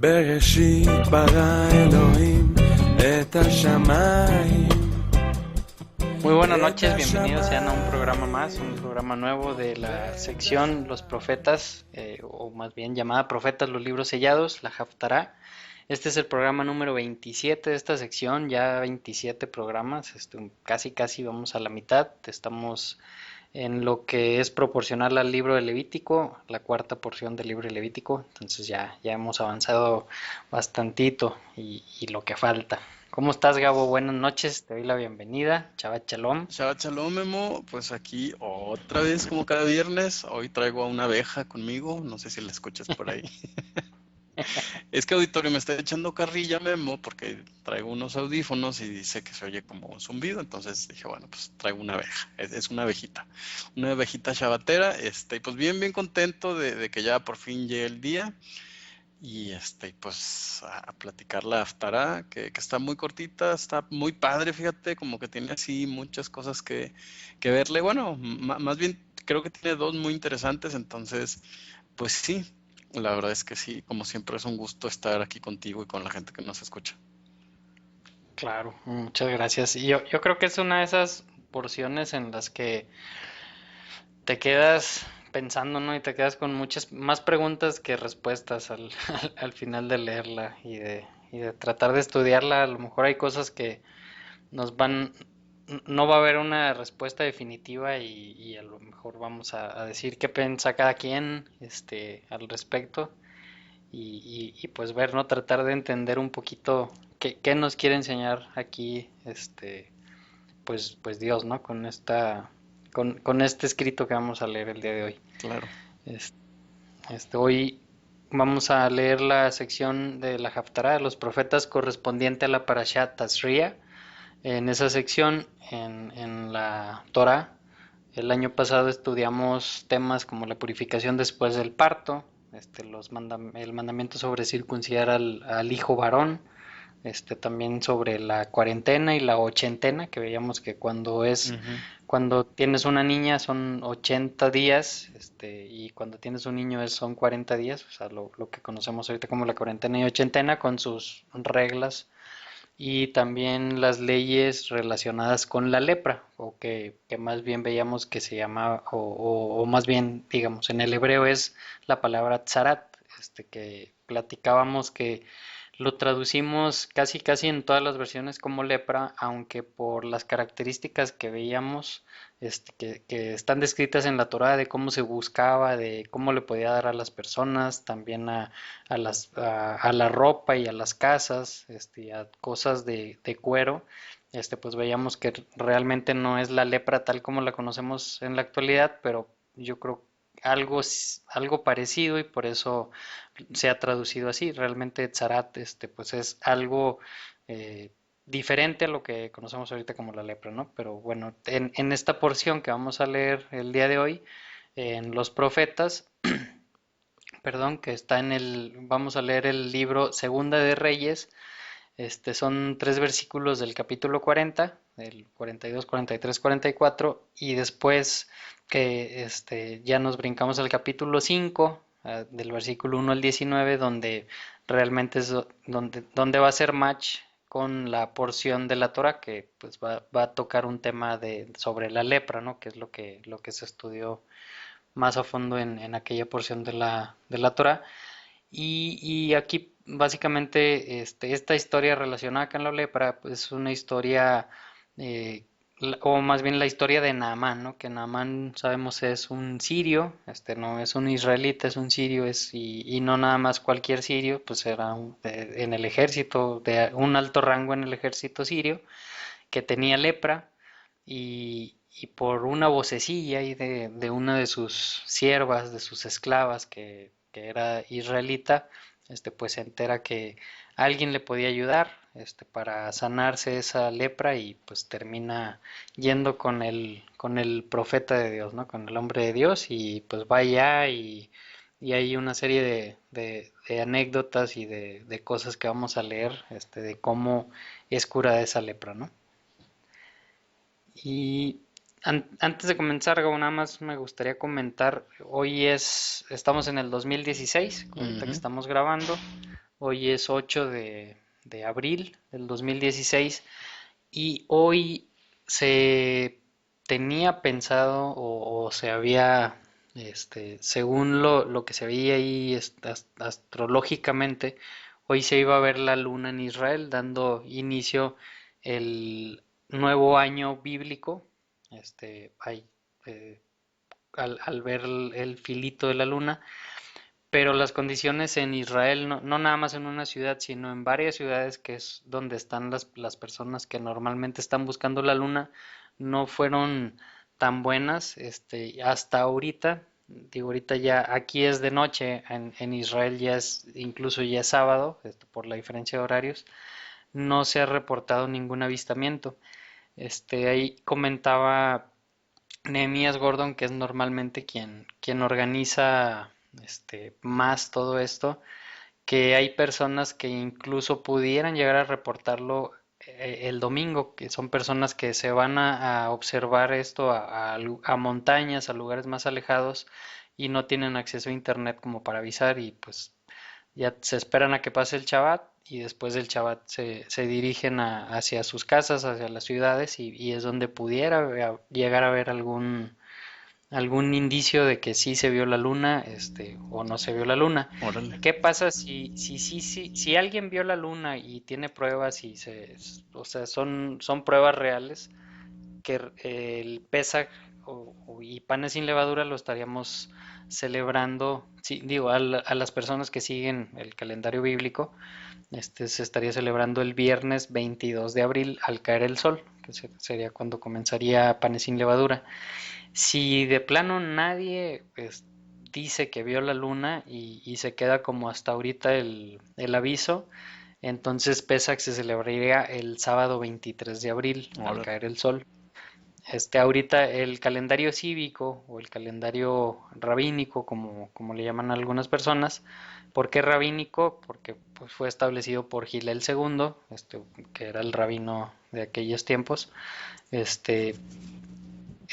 בראשית ברא אלוהים את השמיים. Muy buenas noches, bienvenidos sean a un programa más, un programa nuevo de la sección Los Profetas, o más bien llamada Profetas, los libros sellados, la Haftará. Este es el programa número 27 de esta sección, ya 27 programas, casi vamos a la mitad, estamos en lo que es proporcional al libro de Levítico, la cuarta porción del libro de Levítico, entonces ya hemos avanzado bastantito y lo que falta. ¿Cómo estás, Gabo? Buenas noches, te doy la bienvenida. Shabbat Shalom. Shabbat Shalom, Memo. Pues aquí otra vez, como cada viernes. Hoy traigo a una abeja conmigo. No sé si la escuchas por ahí. Es que Auditorio me está echando carrilla, Memo, porque traigo unos audífonos y dice que se oye como un zumbido. Entonces dije, bueno, pues traigo una abeja. Es una abejita. Una abejita shabatera. Y pues bien contento de que ya por fin llegue el día. Y pues a platicar la Haftará, que está muy cortita, está muy padre, fíjate, como que tiene así muchas cosas que verle. Bueno, más bien creo que tiene dos muy interesantes, entonces, pues sí, la verdad es que sí, como siempre es un gusto estar aquí contigo y con la gente que nos escucha. Claro, muchas gracias. Y yo creo que es una de esas porciones en las que te quedas pensando, ¿no? Y te quedas con muchas más preguntas que respuestas al final de leerla y de tratar de estudiarla. A lo mejor hay cosas que nos van, no va a haber una respuesta definitiva y a lo mejor vamos a decir qué piensa cada quien, al respecto y pues ver, ¿no? Tratar de entender un poquito qué nos quiere enseñar aquí, pues Dios, ¿no? Con este escrito que vamos a leer el día de hoy. Claro. Es- Hoy vamos a leer la sección de la Haftará de los profetas correspondiente a la Parashat Tazria. En esa sección, en la Torah, el año pasado estudiamos temas como la purificación después del parto, el mandamiento sobre circuncidar al hijo varón, también sobre la cuarentena y la ochentena, que veíamos que Ujú. cuando tienes una niña son 80 días, y cuando tienes un niño son 40 días, o sea, lo que conocemos ahorita como la cuarentena y ochentena con sus reglas y también las leyes relacionadas con la lepra, o que más bien veíamos que se llama, o más bien, digamos, en el hebreo es la palabra tzarat, que platicábamos que lo traducimos casi en todas las versiones como lepra, aunque por las características que veíamos, que están descritas en la Torá de cómo se buscaba, de cómo le podía dar a las personas, también a la ropa y a las casas, a cosas de cuero, pues veíamos que realmente no es la lepra tal como la conocemos en la actualidad, pero yo creo algo parecido y por eso se ha traducido así. Realmente Tzarat, pues es algo eh, diferente a lo que conocemos ahorita como la lepra, ¿no? Pero bueno, en esta porción que vamos a leer el día de hoy, en los profetas, perdón, que está vamos a leer el libro Segunda de Reyes. Son tres versículos del capítulo 40, del 42, 43, 44, y después que ya nos brincamos al capítulo 5, del versículo 1 al 19, donde realmente es donde va a ser match con la porción de la Torah que pues va a tocar un tema sobre la lepra, ¿no? Que es lo que se estudió más a fondo en aquella porción de la Torah. Y aquí básicamente esta historia relacionada con la lepra pues, es una historia, eh, o más bien la historia de Naamán, ¿no? Que Naamán sabemos es un sirio, no es un israelita, es un sirio, y no nada más cualquier sirio, pues era en el ejército, de un alto rango en el ejército sirio, que tenía lepra y por una vocecilla y de una de sus siervas, de sus esclavas, que era israelita, pues se entera que alguien le podía ayudar, para sanarse esa lepra y pues termina yendo con el profeta de Dios, ¿no? Con el hombre de Dios y pues va allá y hay una serie de anécdotas y de cosas que vamos a leer, de cómo es curada esa lepra, ¿no? Y antes de comenzar, Gabo, nada más me gustaría comentar, estamos en el 2016, ahorita que Ujú. estamos grabando, Hoy es 8 de abril del 2016 y hoy se tenía pensado o se había, según lo que se veía ahí astrológicamente, hoy se iba a ver la luna en Israel, dando inicio el nuevo año bíblico. Hay, eh, al ver el filito de la luna, pero las condiciones en Israel, no nada más en una ciudad, sino en varias ciudades que es donde están las personas que normalmente están buscando la luna, no fueron tan buenas, hasta ahorita. Digo, ahorita ya aquí es de noche, en Israel ya es, incluso ya es sábado, por la diferencia de horarios, no se ha reportado ningún avistamiento. Ahí comentaba Nehemías Gordon, que es normalmente quien organiza más todo esto, que hay personas que incluso pudieran llegar a reportarlo el domingo, que son personas que se van a observar esto a montañas, a lugares más alejados y no tienen acceso a internet como para avisar y pues ya se esperan a que pase el Shabbat y después del Shabbat se dirigen hacia sus casas, hacia las ciudades y es donde pudiera llegar a ver algún indicio de que sí se vio la luna, o no se vio la luna. Órale. ¿Qué pasa si alguien vio la luna y tiene pruebas o sea, son pruebas reales que el Pesaj y panes sin levadura lo estaríamos celebrando, sí, digo, a las personas que siguen el calendario bíblico, se estaría celebrando el viernes 22 de abril al caer el sol, que sería cuando comenzaría panes sin levadura. Si de plano nadie dice que vio la luna y se queda como hasta ahorita el aviso, entonces Pesach se celebraría el sábado 23 de abril al Órale. caer el sol. Ahorita el calendario cívico o el calendario rabínico, como le llaman a algunas personas. ¿Por qué rabínico? Porque pues, fue establecido por Gilel II, que era el rabino de aquellos tiempos. Este,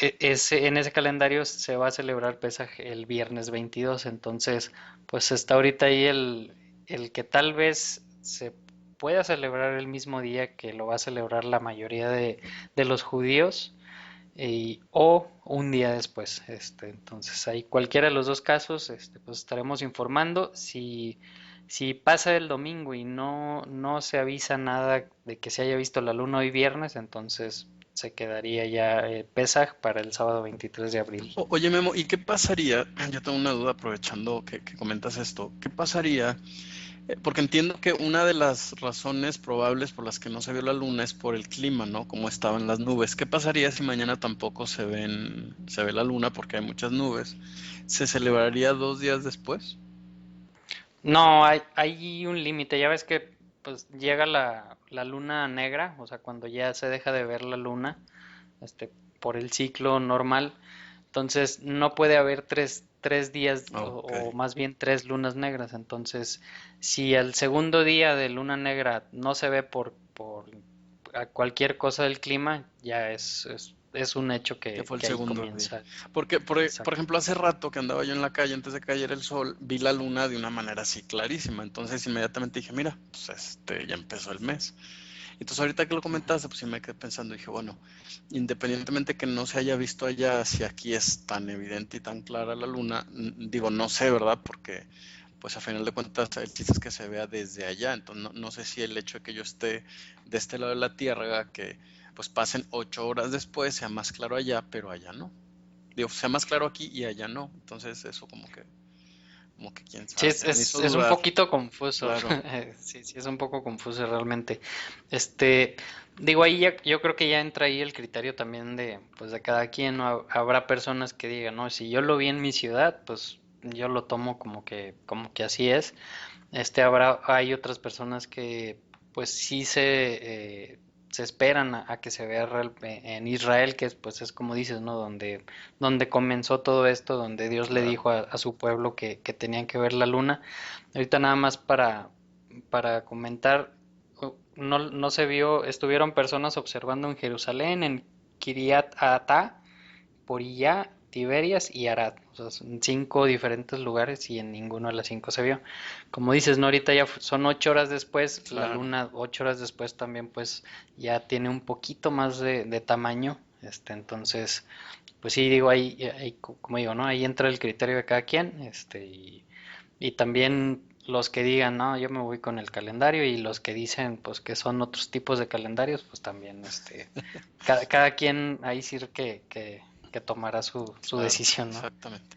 en ese calendario se va a celebrar Pesaj el viernes 22, entonces pues está ahorita ahí el que tal vez se pueda celebrar el mismo día que lo va a celebrar la mayoría de los judíos o un día después. Entonces, ahí cualquiera de los dos casos, pues estaremos informando. Si pasa el domingo y no se avisa nada de que se haya visto la luna hoy viernes, entonces se quedaría ya Pesaj para el sábado 23 de abril. Oye, Memo, ¿y qué pasaría? Yo tengo una duda aprovechando que comentas esto. ¿Qué pasaría? Porque entiendo que una de las razones probables por las que no se vio la luna es por el clima, ¿no? Como estaban las nubes. ¿Qué pasaría si mañana tampoco se ve la luna porque hay muchas nubes? ¿Se celebraría 2 días después? No, hay un límite. Ya ves que pues llega la luna negra, o sea, cuando ya se deja de ver la luna, por el ciclo normal. Entonces no puede haber tres días Ok, o más bien tres lunas negras. Entonces, si el segundo día de luna negra no se ve por a cualquier cosa del clima, ya es un hecho que fue el que ahí segundo día. comienza. Porque, por Exacto. ejemplo, hace rato que andaba yo en la calle antes de que cayera el sol, vi la luna de una manera así clarísima. Entonces inmediatamente dije, mira, pues ya empezó el mes. Entonces ahorita que lo comentaste, pues sí me quedé pensando, dije, bueno, independientemente que no se haya visto allá, si aquí es tan evidente y tan clara la luna, digo, no sé, ¿verdad? Porque pues a final de cuentas el chiste es que se vea desde allá, entonces no sé si el hecho de que yo esté de este lado de la Tierra, haga que pues pasen 8 horas después, sea más claro allá, pero allá no. Digo, sea más claro aquí y allá no, entonces eso como que quién Sí, sabe, me hizo es un dudar, poquito confuso. claro, Sí, sí, es un poco confuso realmente. Digo, ahí yo creo que ya entra ahí el criterio también pues de cada quien, ¿no? Habrá personas que digan, no, si yo lo vi en mi ciudad, pues yo lo tomo como que así es. Hay otras personas que pues sí se esperan a que se vea en Israel, que pues es como dices, ¿no? Donde comenzó todo esto, donde Dios le claro. dijo a su pueblo que tenían que ver la luna. Ahorita nada más para comentar, no se vio, estuvieron personas observando en Jerusalén, en Kiryat Ata, Porilla Tiberias y Arad. O sea, son 5 diferentes lugares y en ninguno de las 5 se vio. Como dices, ¿no? Ahorita ya son 8 horas después, la Claro. luna 8 horas después también pues ya tiene un poquito más de tamaño. Entonces, pues sí, digo, como digo, ¿no? Ahí entra el criterio de cada quien, y también los que digan, no, yo me voy con el calendario, y los que dicen, pues, que son otros tipos de calendarios, pues también, cada quien ahí sí que tomará su Claro, decisión, ¿no? exactamente.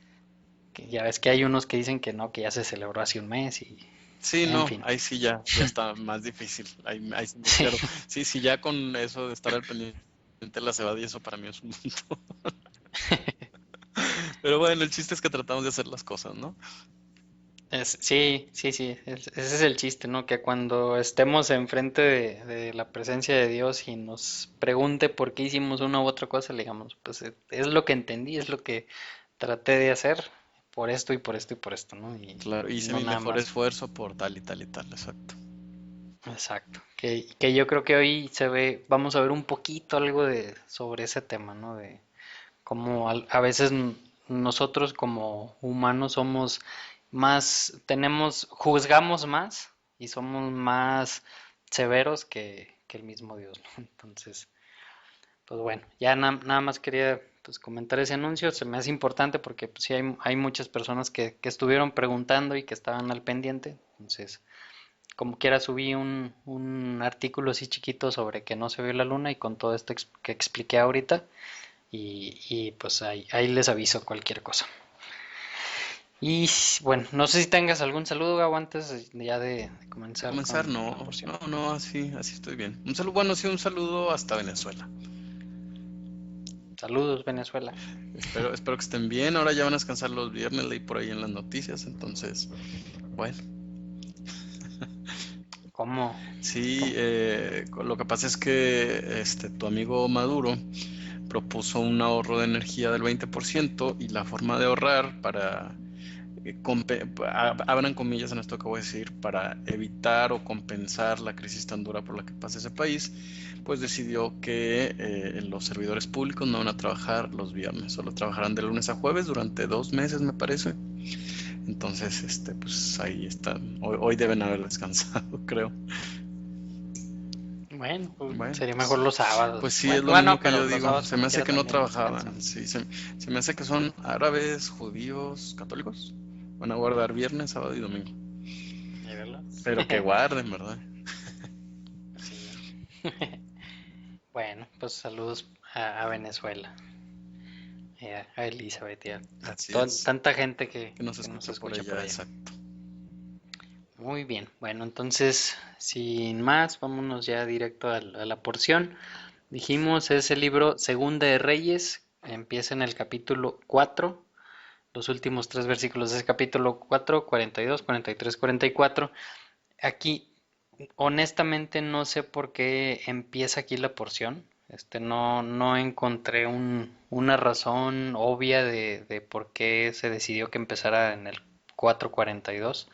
Que ya ves que hay unos que dicen que no, que ya se celebró hace un mes, y Sí, en no, fin. ahí sí ya está más difícil. Ahí sí me Sí, claro. Sí, sí, ya con eso de estar al pendiente de la cebada y eso para mí es un mundo. Pero bueno, el chiste es que tratamos de hacer las cosas, ¿no? sí, sí, sí, ese es el chiste, ¿no? Que cuando estemos enfrente de la presencia de Dios y nos pregunte por qué hicimos una u otra cosa, le digamos, pues es lo que entendí, es lo que traté de hacer por esto y por esto y por esto, ¿no? Claro, Y hice no mi nada mejor más. esfuerzo por tal y tal y tal, exacto. Exacto. Que yo creo que hoy vamos a ver un poquito algo sobre ese tema, ¿no? De cómo a veces nosotros como humanos somos juzgamos más y somos más severos que el mismo Dios, ¿no? Entonces, pues bueno, ya nada más quería pues comentar ese anuncio. Se me hace importante porque pues, sí hay muchas personas que estuvieron preguntando y que estaban al pendiente. Entonces, como quiera subí un artículo así chiquito sobre que no se vio la luna, y con todo esto que expliqué ahorita, y pues ahí les aviso cualquier cosa. Y bueno, no sé si tengas algún saludo, Gabo, antes ya de De comenzar comenzar, con la no, porción. no, no, así estoy bien. Un saludo, bueno, sí, un saludo hasta Venezuela. Saludos, Venezuela. Espero que estén bien. Ahora ya van a descansar los viernes, leí por ahí en las noticias, entonces, bueno. ¿Cómo? Sí, ¿Cómo? lo que pasa es que tu amigo Maduro propuso un ahorro de energía del 20% y la forma de ahorrar para, abran comillas en esto que voy a decir, para evitar o compensar la crisis tan dura por la que pasa ese país, pues decidió que los servidores públicos no van a trabajar los viernes, solo trabajarán de lunes a jueves durante 2 meses, me parece. Entonces, pues ahí está. Hoy deben haber descansado, creo. Bueno, pues Bueno, sería mejor los pues sábados. sí, es Bueno, lo mismo bueno, que pero yo los digo. sábados Se me como hace quiera que no también trabajaban. descansan. Sí, se me hace que son árabes, judíos, católicos. Van a guardar viernes, sábado y domingo. Míralos. Pero que guarden, ¿verdad? Sí. Bueno, pues saludos a Venezuela, a Elizabeth y a Así es. tanta gente que, Que nos que nos escucha por escucha por ella, allá. exacto. Muy bien, bueno, entonces, sin más, vámonos ya directo a la porción. Dijimos, es el libro Segunda de Reyes, empieza en el capítulo 4, los últimos 3 versículos de ese capítulo 4, 42, 43, 44. Aquí, honestamente, no sé por qué empieza aquí la porción. No encontré una razón obvia de por qué se decidió que empezara en el 4:42.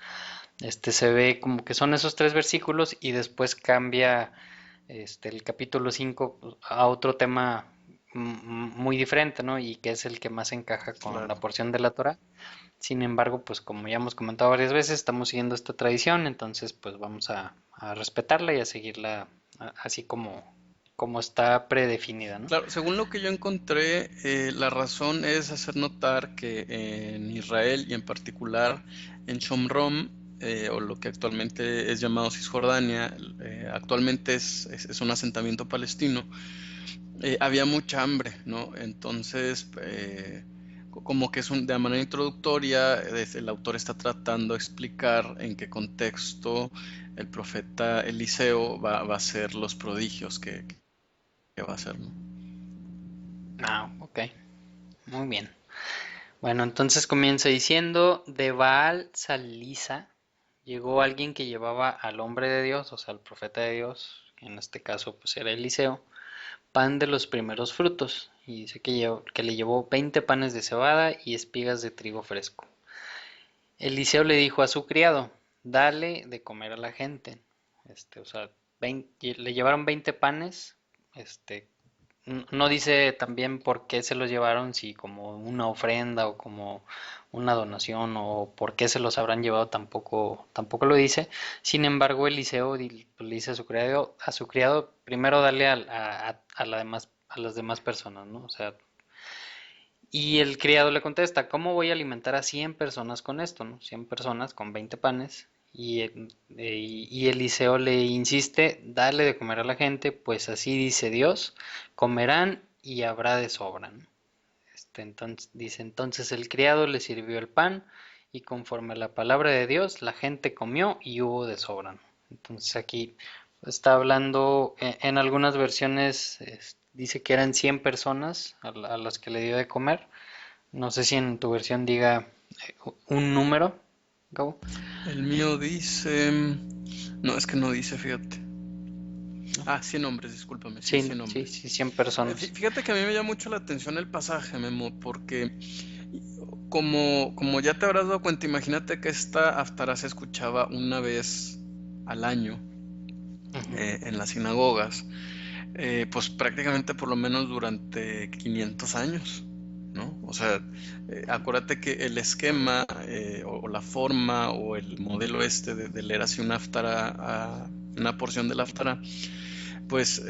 Se ve como que son esos 3 versículos, y después cambia el capítulo 5 a otro tema muy diferente, ¿no? Y que es el que más encaja con la Claro. porción de la Torah. Sin embargo, pues como ya hemos comentado varias veces, estamos siguiendo esta tradición, entonces pues vamos a respetarla y a seguirla así como está predefinida, ¿no? Claro, según lo que yo encontré, la razón es hacer notar que en Israel y en particular en Shomron, o lo que actualmente es llamado Cisjordania, actualmente es un asentamiento palestino, había mucha hambre, ¿no? Entonces, como que de manera introductoria, el autor está tratando de explicar en qué contexto el profeta Eliseo va a hacer los prodigios que va a hacer, ¿no? Ah, ok, muy bien. Bueno, entonces comienza diciendo, de Baal Salisa llegó alguien que llevaba al hombre de Dios, o sea, al profeta de Dios, que en este caso pues era Eliseo, pan de los primeros frutos, y dice que le llevó 20 panes de cebada y espigas de trigo fresco. Eliseo le dijo a su criado, dale de comer a la gente. O sea, le llevaron 20 panes, este, no dice también por qué se los llevaron, si como una ofrenda o como una donación o por qué se los habrán llevado, tampoco lo dice. Sin embargo, Eliseo pues, le dice a su criado, primero dale a las demás personas, ¿no? O sea, y el criado le contesta, ¿cómo voy a alimentar a 100 personas con esto, ¿no? 100 personas con 20 panes. Y Eliseo le insiste, dale de comer a la gente, pues así dice Dios, comerán y habrá de sobra, ¿no? Entonces el criado le sirvió el pan y conforme a la palabra de Dios, la gente comió y hubo de sobra, ¿no? Entonces aquí está hablando, en algunas versiones dice que eran 100 personas a las que le dio de comer. No sé si en tu versión diga un número, Gabo. El mío dice... No, es que no dice, fíjate. ¿No? Ah, 100 hombres, discúlpame, sí, Sí, 100 sí, hombres. sí, 100 personas. Fíjate que a mí me llama mucho la atención el pasaje, Memo, porque como ya te habrás dado cuenta, imagínate que esta Haftarah se escuchaba una vez al año Ujú. en las sinagogas, pues prácticamente por lo menos durante 500 años, ¿no? O sea, acuérdate que el esquema o la forma o el modelo este de leer así una Haftarah, una porción del Haftarah, pues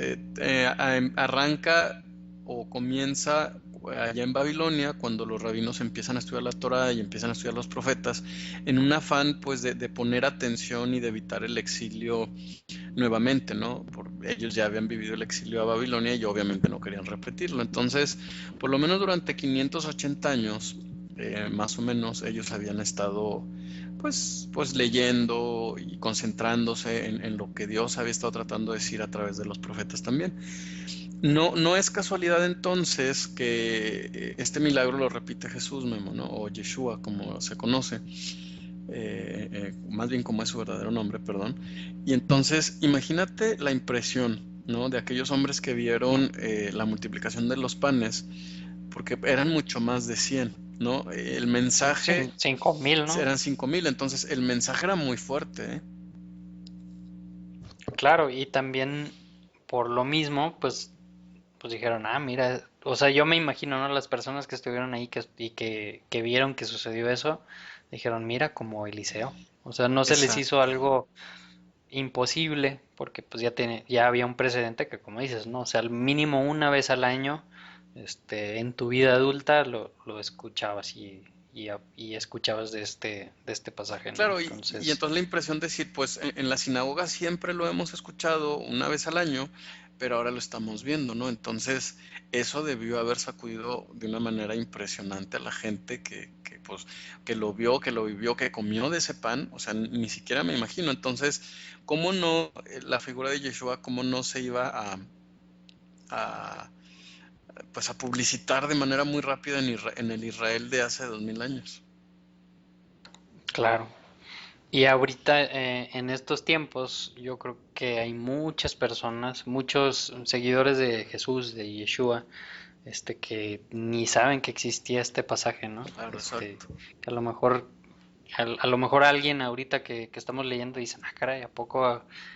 arranca o comienza allá en Babilonia, cuando los rabinos empiezan a estudiar la Torá y empiezan a estudiar los profetas, en un afán pues de poner atención y de evitar el exilio nuevamente, ¿no? Ellos ya habían vivido el exilio a Babilonia y obviamente no querían repetirlo. Entonces, por lo menos durante 580 años, más o menos, ellos habían estado pues leyendo y concentrándose en lo que Dios había estado tratando de decir a través de los profetas también. No es casualidad entonces que este milagro lo repite Jesús, Memo, ¿no? O Yeshua, como se conoce, más bien como es su verdadero nombre, perdón. Y entonces, imagínate la impresión, ¿no? De aquellos hombres que vieron la multiplicación de los panes, porque eran mucho más de 100, ¿no? El mensaje 5,000, ¿no? eran 5,000, entonces el mensaje era muy fuerte, ¿eh? Claro, y también por lo mismo, pues dijeron, ah, mira, o sea, yo me imagino, ¿no? Las personas que estuvieron ahí y que vieron que sucedió eso, dijeron, mira, como Eliseo. O sea, no se les hizo Exacto. algo imposible, porque pues ya había un precedente que, como dices, ¿no? O sea, al mínimo una vez al año, en tu vida adulta lo escuchabas y escuchabas de este pasaje, ¿no? Claro, y Entonces, entonces la impresión de decir, pues en la sinagoga siempre lo hemos escuchado una vez al año, pero ahora lo estamos viendo, ¿no? Entonces, eso debió haber sacudido de una manera impresionante a la gente pues, que lo vio, que lo vivió, que comió de ese pan, o sea, ni siquiera me imagino. Entonces, ¿cómo no, la figura de Yeshua, cómo no se iba a, pues a publicitar de manera muy rápida en el Israel de hace 2000 años? claro. Y ahorita, en estos tiempos, yo creo que hay muchas personas, muchos seguidores de Jesús, de Yeshua, que ni saben que existía este pasaje, ¿no? Claro, exacto. Que a lo mejor alguien ahorita que estamos leyendo dice, ah, caray, ¿a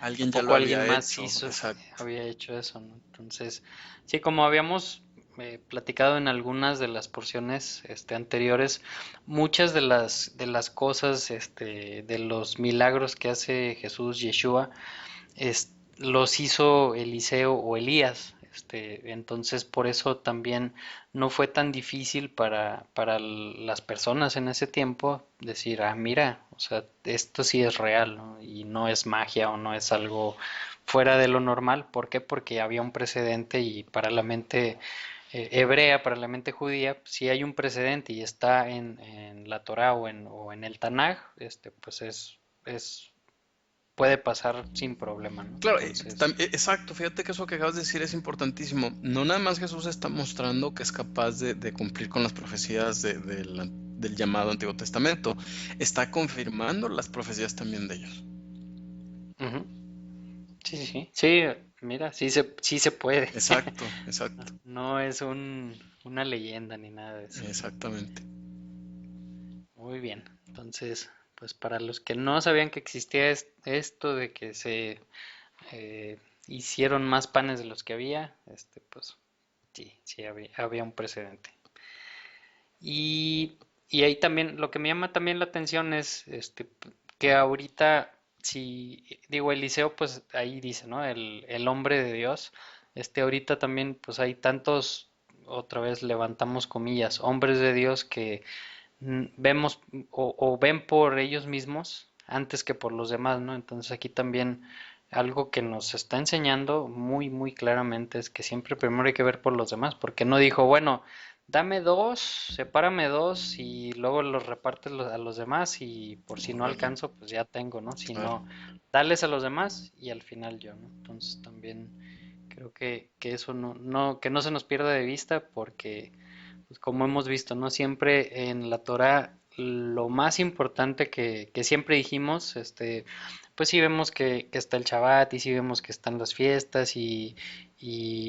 Alguien ya lo poco alguien había más hecho, exacto. había hecho eso, ¿no? Entonces, sí, como habíamos platicado en algunas de las porciones anteriores, muchas de las cosas, de los milagros que hace Jesús, Yeshua, los hizo Eliseo o Elías. Entonces, por eso también no fue tan difícil para las personas en ese tiempo decir, ah, mira, o sea, esto sí es real, ¿no? Y no es magia o no es algo fuera de lo normal. ¿Por qué? Porque había un precedente y para la mente hebrea, para la mente judía, si hay un precedente y está en la Torah o en el Tanaj, pues puede pasar sin problema, ¿no? Claro, Entonces, exacto, fíjate que eso que acabas de decir es importantísimo. No nada más Jesús está mostrando que es capaz de cumplir con las profecías del llamado Antiguo Testamento, está confirmando las profecías también de ellos. ujú. Sí, sí, sí. Sí, mira, sí se puede. Exacto, exacto, No es una leyenda ni nada de eso. exactamente. Muy bien. Entonces, pues para los que no sabían que existía esto de que se hicieron más panes de los que había, pues Sí, sí, había un precedente. Y, y ahí también, lo que me llama también la atención es que ahorita, si digo Eliseo, pues ahí dice, ¿no? El hombre de Dios. Ahorita también, pues hay tantos, otra vez levantamos comillas, hombres de Dios que vemos o ven por ellos mismos antes que por los demás, ¿no? Entonces aquí también algo que nos está enseñando muy, muy claramente es que siempre primero hay que ver por los demás, porque no dijo, bueno, dame dos, sepárame dos y luego los repartes a los demás y por si no Órale, alcanzo, pues ya tengo, ¿no? Si claro. no, dales a los demás y al final yo, ¿no? Entonces también creo que eso que no se nos pierda de vista porque pues como hemos visto, ¿no? Siempre en la Torah lo más importante que siempre dijimos, pues sí vemos que está el Shabbat y sí vemos que están las fiestas y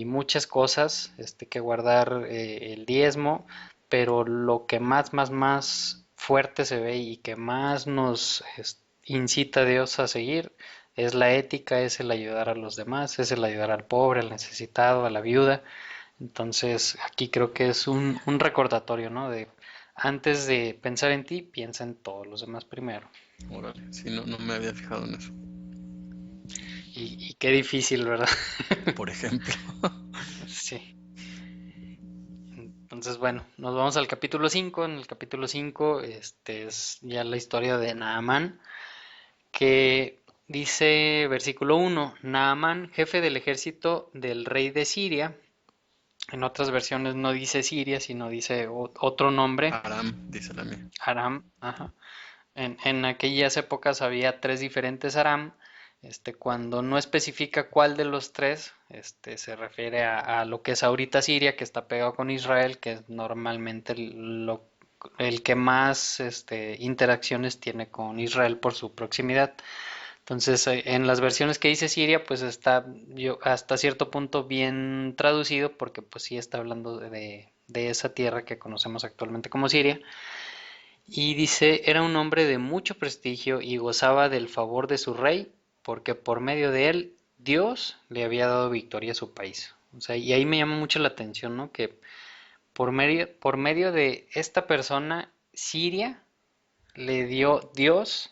muchas cosas, que guardar el diezmo, pero lo que más fuerte se ve y que más nos incita a Dios a seguir es la ética, es el ayudar a los demás, es el ayudar al pobre, al necesitado, a la viuda. Entonces, aquí creo que es un recordatorio, ¿no? De antes de pensar en ti, piensa en todos los demás primero. Órale, sí, no, no me había fijado en eso. Y qué difícil, ¿verdad? Por ejemplo. Sí. Entonces, bueno, nos vamos al capítulo 5. En el capítulo 5, es ya la historia de Naamán, que dice, versículo 1, Naamán, jefe del ejército del rey de Siria. En otras versiones no dice Siria, sino dice otro nombre, Aram, dice la mía. Aram. Ajá. En aquellas épocas había tres diferentes Aram. Cuando no especifica cuál de los tres, se refiere a lo que es ahorita Siria, que está pegado con Israel, que es normalmente el que más interacciones tiene con Israel por su proximidad. Entonces, en las versiones que dice Siria, pues está hasta cierto punto bien traducido, porque pues sí está hablando de esa tierra que conocemos actualmente como Siria. Y dice, era un hombre de mucho prestigio y gozaba del favor de su rey, porque por medio de él Dios le había dado victoria a su país. O sea, y ahí me llama mucho la atención, ¿no? Que por medio de esta persona, Siria le dio Dios,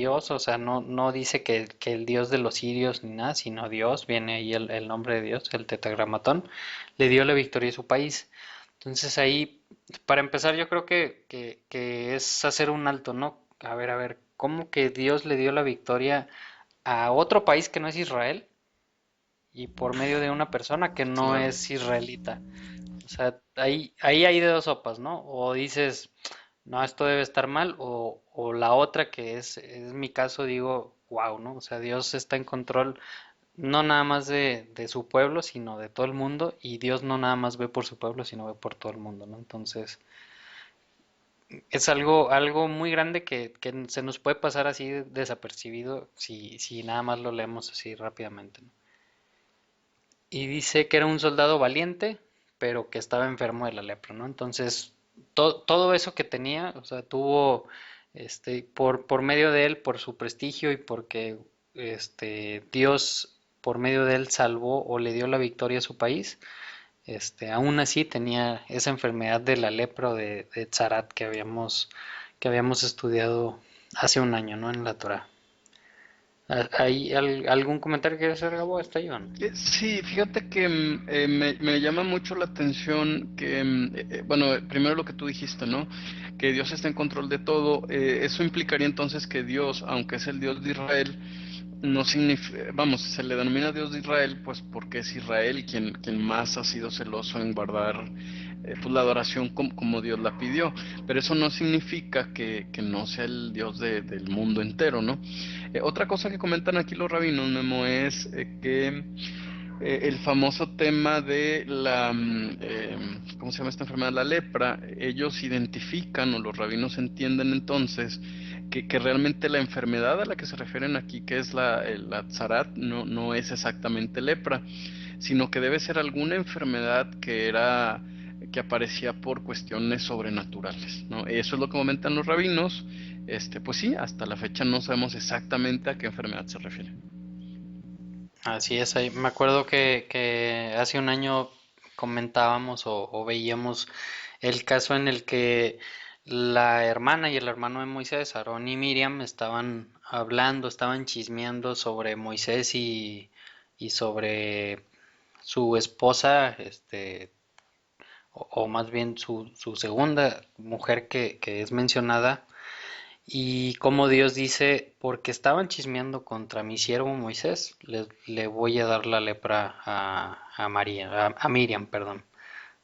o sea, no dice que el Dios de los sirios ni nada, sino Dios, viene ahí el nombre de Dios, el tetragramatón, le dio la victoria a su país. Entonces ahí, para empezar, yo creo que es hacer un alto, ¿no? A ver, ¿cómo que Dios le dio la victoria a otro país que no es Israel y por medio de una persona que no Claro. es israelita? O sea, ahí hay de dos sopas, ¿no? O dices, no, esto debe estar mal, o la otra que es mi caso, digo, wow, ¿no? O sea, Dios está en control no nada más de su pueblo, sino de todo el mundo, y Dios no nada más ve por su pueblo, sino ve por todo el mundo, ¿no? Entonces, es algo muy grande que se nos puede pasar así desapercibido si nada más lo leemos así rápidamente, ¿no? Y dice que era un soldado valiente, pero que estaba enfermo de la lepra, ¿no? Entonces, todo eso que tenía, o sea, tuvo, por medio de él, por su prestigio y porque, Dios, por medio de él, salvó o le dio la victoria a su país, aún así tenía esa enfermedad de la lepra o de Tzarat que habíamos estudiado hace un año, ¿no? En la Torah. ¿Hay algún comentario que quieras hacer, Gabo? ¿Está Iván? Sí, fíjate que me llama mucho la atención que, bueno, primero lo que tú dijiste, ¿no? Que Dios está en control de todo. Eso implicaría entonces que Dios, aunque es el Dios de Israel, no significa, vamos, se le denomina Dios de Israel, pues porque es Israel quien más ha sido celoso en guardar pues la adoración como Dios la pidió. Pero eso no significa que no sea el Dios del mundo entero, ¿no? Otra cosa que comentan aquí los rabinos, Memo, es que el famoso tema de ¿cómo se llama esta enfermedad? La lepra. Ellos identifican o los rabinos entienden entonces que realmente la enfermedad a la que se refieren aquí, que es la tzarat, no es exactamente lepra, sino que debe ser alguna enfermedad que aparecía por cuestiones sobrenaturales, ¿no? Eso es lo que comentan los rabinos. Pues sí, hasta la fecha no sabemos exactamente a qué enfermedad se refiere. Así es, me acuerdo que hace un año comentábamos o veíamos el caso en el que la hermana y el hermano de Moisés, Aarón y Miriam, estaban hablando, estaban chismeando sobre Moisés y sobre su esposa, o más bien su segunda mujer que es mencionada, y como Dios dice, porque estaban chismeando contra mi siervo Moisés, le voy a dar la lepra a María, a Miriam, perdón.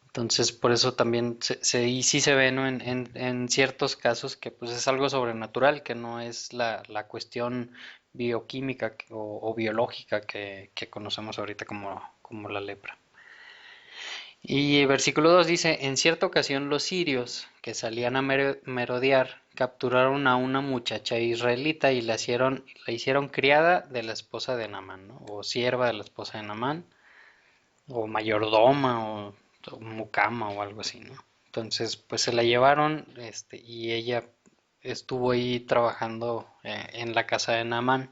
Entonces, por eso también y sí se ve, ¿no? En ciertos casos que pues es algo sobrenatural, que no es la cuestión bioquímica o biológica que conocemos ahorita como la lepra. Y el versículo 2 dice, en cierta ocasión los sirios que salían a merodear capturaron a una muchacha israelita y la hicieron criada de la esposa de Naamán, ¿no? O sierva de la esposa de Naamán, o mayordoma, o mucama, o algo así, ¿no? Entonces, pues se la llevaron, y ella estuvo ahí trabajando en la casa de Naamán.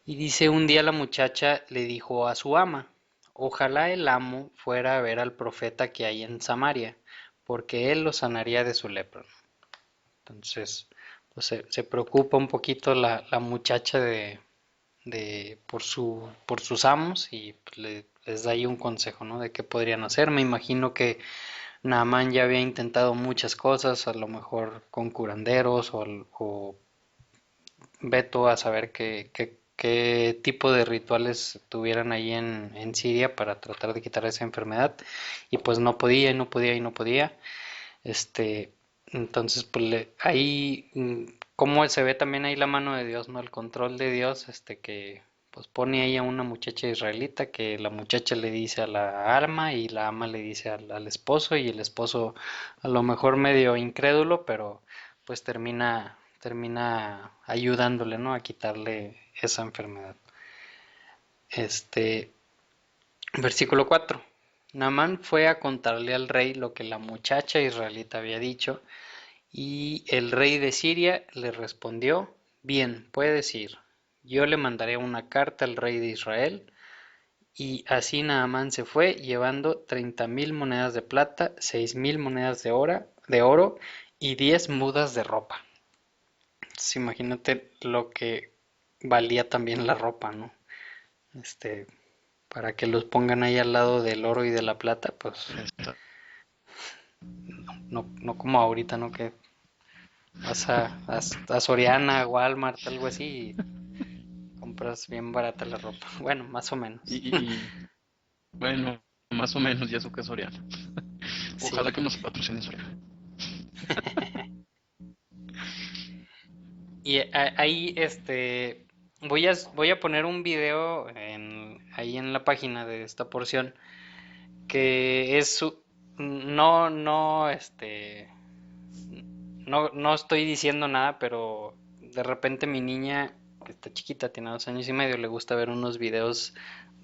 Y dice, un día la muchacha le dijo a su ama, ojalá el amo fuera a ver al profeta que hay en Samaria, porque él lo sanaría de su lepra. Entonces, pues se preocupa un poquito la muchacha por sus amos y pues, les da ahí un consejo, ¿no? De qué podrían hacer. Me imagino que Naamán ya había intentado muchas cosas, a lo mejor con curanderos o Beto a saber qué tipo de rituales tuvieran ahí en Siria para tratar de quitar esa enfermedad. Y pues no podía, y no podía, y no podía. Este, entonces, pues ahí, cómo se ve también ahí la mano de Dios, ¿no? El control de Dios, que pues pone ahí a una muchacha israelita que la muchacha le dice a la ama y la ama le dice al esposo y el esposo a lo mejor medio incrédulo, pero pues termina ayudándole, ¿no? A quitarle esa enfermedad. Este, Versículo 4. Naamán fue a contarle al rey lo que la muchacha israelita había dicho, y el rey de Siria le respondió, bien, puedes ir, yo le mandaré una carta al rey de Israel. Y así Naamán se fue llevando 30.000 monedas de plata, 6.000 monedas de oro y 10 mudas de ropa. Entonces, imagínate lo que valía también la ropa, ¿no? Este, para que los pongan ahí al lado del oro y de la plata, pues Está- no como ahorita, ¿no? Que vas a Soriana, Walmart, algo así, y compras bien barata la ropa. Bueno, más o Y, menos. bueno, más o menos, ya eso que es Soriana. Ojalá Sí. que nos patrocine Soriana. Y ahí, voy a poner un video ahí en la página de esta porción que no, no estoy diciendo nada, pero de repente mi niña, que está chiquita, tiene 2 años y medio, le gusta ver unos videos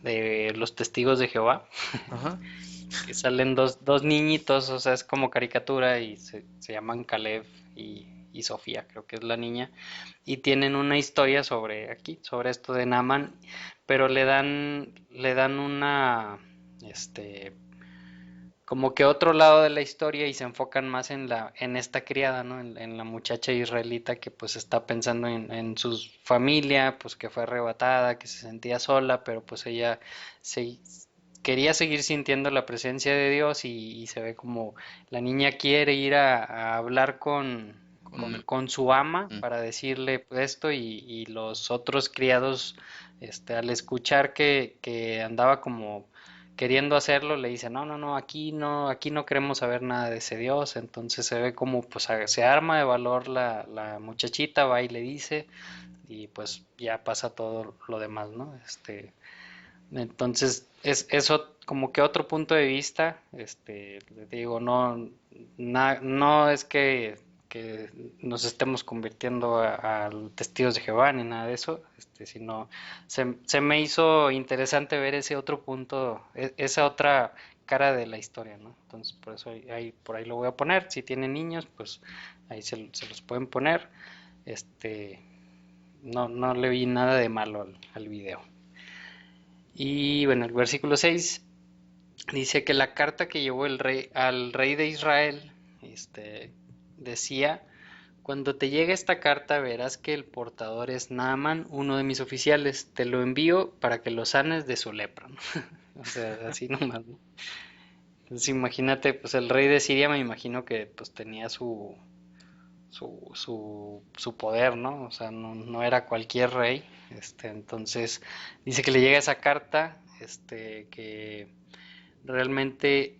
de los testigos de Jehová, Ajá. que salen dos niñitos, o sea, es como caricatura y se llaman Caleb y Sofía, creo que es la niña, y tienen una historia sobre esto de Naaman, pero le dan este, como que otro lado de la historia y se enfocan más en esta criada, ¿no? En la muchacha israelita que pues está pensando en su familia, pues que fue arrebatada, que se sentía sola, pero pues ella se, quería seguir sintiendo la presencia de Dios y se ve como la niña quiere ir a hablar con, Con con, el... con su ama mm, para decirle pues, esto y los otros criados, al escuchar que andaba como queriendo hacerlo, le dice, no, no, no, aquí no queremos saber nada de ese Dios. Entonces se ve como pues se arma de valor la muchachita, va y le dice, y pues ya pasa todo lo demás, ¿no? Entonces es eso como que otro punto de vista, les digo, no es que nos estemos convirtiendo a testigos de Jehová ni nada de eso, sino se me hizo interesante ver ese otro punto, esa otra cara de la historia, ¿no? Entonces por eso por ahí lo voy a poner. Si tienen niños, pues ahí se los pueden poner. Este, no le vi nada de malo al video. Y bueno, el versículo 6. Dice que la carta que llevó el rey al rey de Israel, decía, cuando te llegue esta carta verás que el portador es Naaman, uno de mis oficiales. Te lo envío para que lo sanes de su lepra, ¿no? O sea, así nomás, ¿no? Entonces imagínate, pues el rey de Siria me imagino que pues tenía su poder, ¿no? O sea, no era cualquier rey. Entonces dice que le llega esa carta, que realmente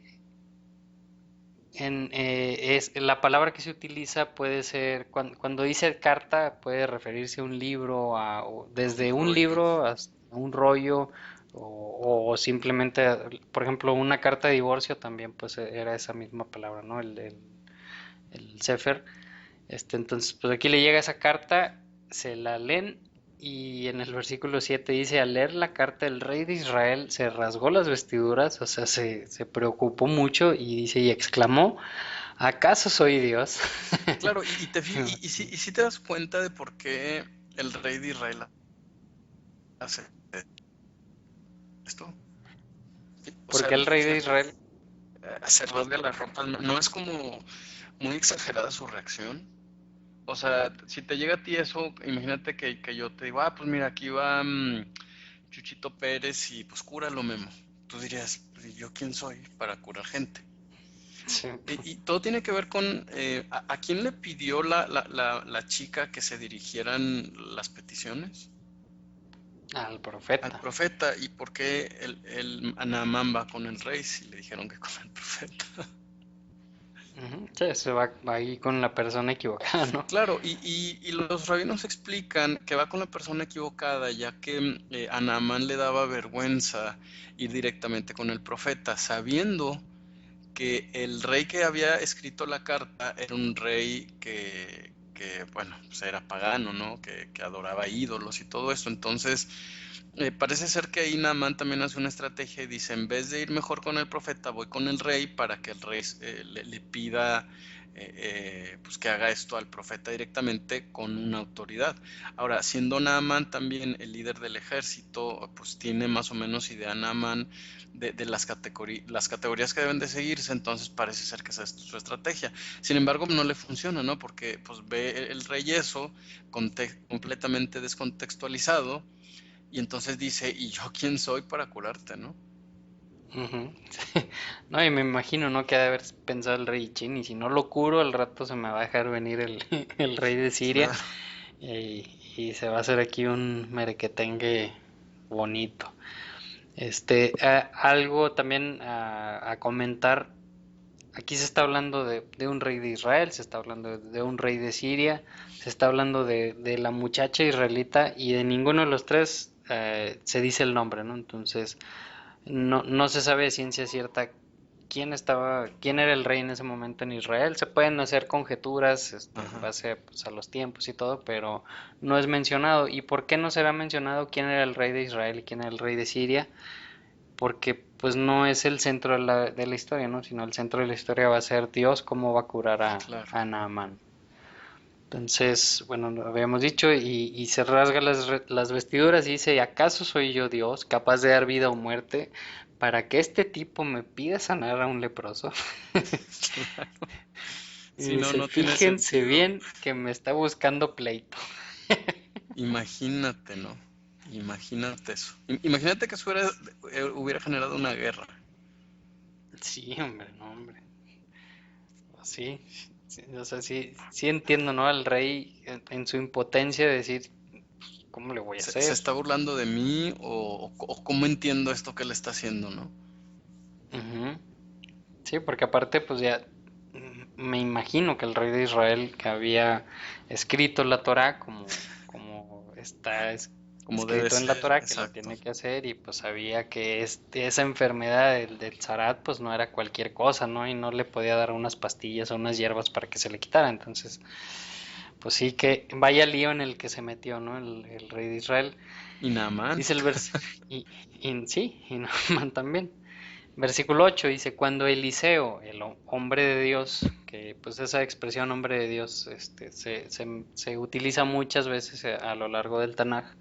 la palabra que se utiliza puede ser, cuando dice carta, puede referirse a un libro, o Un desde un rollo. libro hasta un rollo, o simplemente, por ejemplo, una carta de divorcio también, pues era esa misma palabra, ¿no? El Sefer. Entonces, pues aquí le llega esa carta, se la leen y en el versículo 7 dice, al leer la carta el rey de Israel se rasgó las vestiduras, o sea, se preocupó mucho y dice, y exclamó, ¿acaso soy Dios? Claro, y si te das cuenta de por qué el rey de Israel hace esto. O sea, Porque el rey de fíjate, Israel, se rasga la ropa, no es como muy exagerada su reacción. O sea, si te llega a ti eso, imagínate que yo te digo, pues mira, aquí va Chuchito Pérez y pues cúralo, Memo. Tú dirías, pues, ¿y yo quién soy para curar gente? sí, Y todo tiene que ver con a quién le pidió la chica que se dirigieran las peticiones. al Al profeta. profeta. ¿Y por qué el Naamán va con el rey si le dijeron que con el profeta? Ujú, sí, se va ahí con la persona equivocada, ¿no? Claro, y los rabinos explican que va con la persona equivocada, ya que a Naamán le daba vergüenza ir directamente con el profeta, sabiendo que el rey que había escrito la carta era un rey que bueno, pues era pagano, ¿no? Que adoraba ídolos y todo eso. Entonces, parece ser que ahí Naamán también hace una estrategia y dice, en vez de ir mejor con el profeta, voy con el rey para que el rey le pida pues que haga esto al profeta directamente con una autoridad. Ahora, siendo Naamán también el líder del ejército, pues tiene más o menos idea Naamán de las categorías que deben de seguirse, entonces parece ser que esa es su estrategia. Sin embargo, no le funciona, ¿no? Porque pues ve el rey eso completamente descontextualizado y entonces dice, ¿y yo quién soy para curarte, no? Ujú, sí. No, y me imagino, ¿no? Que ha de haber pensado el rey Chin, y si no lo curo, al rato se me va a dejar venir el rey de Siria Claro. y se va a hacer aquí un merequetengue bonito. Algo también a comentar, aquí se está hablando de un rey de Israel, se está hablando de un rey de Siria, se está hablando de la muchacha israelita y de ninguno de los tres se dice el nombre, ¿no? Entonces, no se sabe de ciencia cierta quién era el rey en ese momento en Israel. Se pueden hacer conjeturas, en Ajá. base pues, a los tiempos y todo, pero no es mencionado. ¿Y por qué no será mencionado quién era el rey de Israel y quién era el rey de Siria? Porque pues no es el centro de la historia, ¿no? Sino el centro de la historia va a ser Dios cómo va a curar Claro. a Naamán. Entonces, bueno, lo habíamos dicho y se rasga las vestiduras y dice, ¿acaso soy yo Dios, capaz de dar vida o muerte, para que este tipo me pida sanar a un leproso? Claro. Y Sí, no, dice, no tiene fíjense sentido. bien que me está buscando pleito. Imagínate, ¿no? Imagínate eso. Imagínate que eso hubiera generado una guerra. Sí, hombre, no, hombre. Sí, sí, o sea, sí entiendo, ¿no? Al rey en su impotencia de decir, ¿cómo le voy a ¿Se hacer? está burlando de mí o cómo entiendo esto que le está haciendo, no? Ujú. Sí, porque aparte, pues ya me imagino que el rey de Israel que había escrito la Torá como está Como debe escrito en la ser, Torá, que lo exacto. tiene que hacer, y pues sabía que esa enfermedad del Zarat, pues no era cualquier cosa, ¿no? Y no le podía dar unas pastillas o unas hierbas para que se le quitara. Entonces, pues sí que vaya lío en el que se metió, ¿no? El rey de Israel. Y Naamán. Dice el y, sí, y Naaman también. Versículo 8 dice, cuando Eliseo, el hombre de Dios, que pues esa expresión hombre de Dios se utiliza muchas veces a lo largo del Tanaj,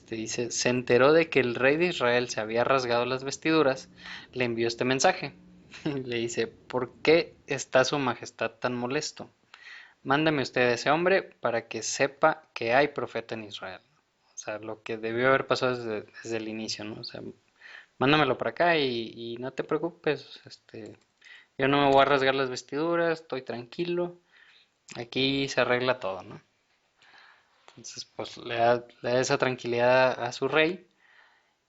Dice, se enteró de que el rey de Israel se había rasgado las vestiduras, le envió este mensaje. Le dice, ¿por qué está su majestad tan molesto? Mándame usted a ese hombre para que sepa que hay profeta en Israel. O sea, lo que debió haber pasado desde el inicio, ¿no? O sea, mándamelo para acá y no te preocupes, yo no me voy a rasgar las vestiduras, estoy tranquilo, aquí se arregla todo, ¿no? Entonces, pues le da esa tranquilidad a su rey.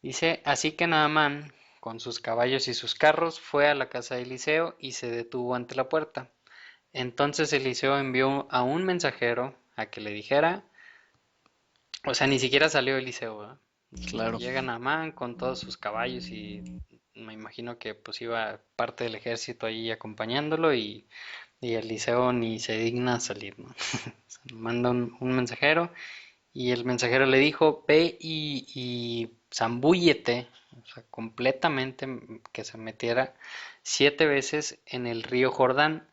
Dice, así que Naamán, con sus caballos y sus carros, fue a la casa de Eliseo y se detuvo ante la puerta. Entonces Eliseo envió a un mensajero a que le dijera, o sea, ni siquiera salió Eliseo, ¿verdad? Claro. Llega Naamán con todos sus caballos y me imagino que pues iba parte del ejército ahí acompañándolo y Eliseo ni se digna salir, ¿no? O sea, manda un mensajero y el mensajero le dijo, ve y zambúllete, o sea, completamente que se metiera 7 veces en el río Jordán.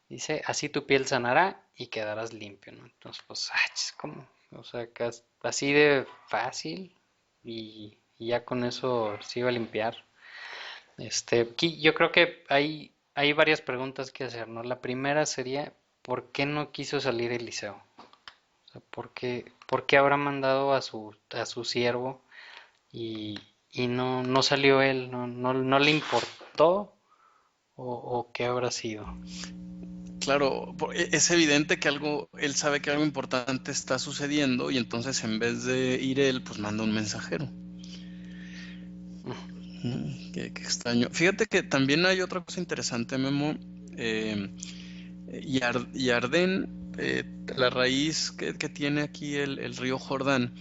Dice, así tu piel sanará y quedarás limpio, ¿no? Entonces, pues, ¿cómo? O sea, que así de fácil y ya con eso se iba a limpiar. Aquí yo creo que hay varias preguntas que hacer, ¿no? La primera sería, ¿por qué no quiso salir Eliseo? O sea, ¿por qué habrá mandado a su siervo y no salió él? ¿No le importó? ¿O qué habrá sido? Claro, es evidente que él sabe que algo importante está sucediendo y entonces en vez de ir él, pues manda un mensajero. Qué extraño. Fíjate que también hay otra cosa interesante, Memo. Eh, Yardén, la raíz que tiene aquí el río Jordán,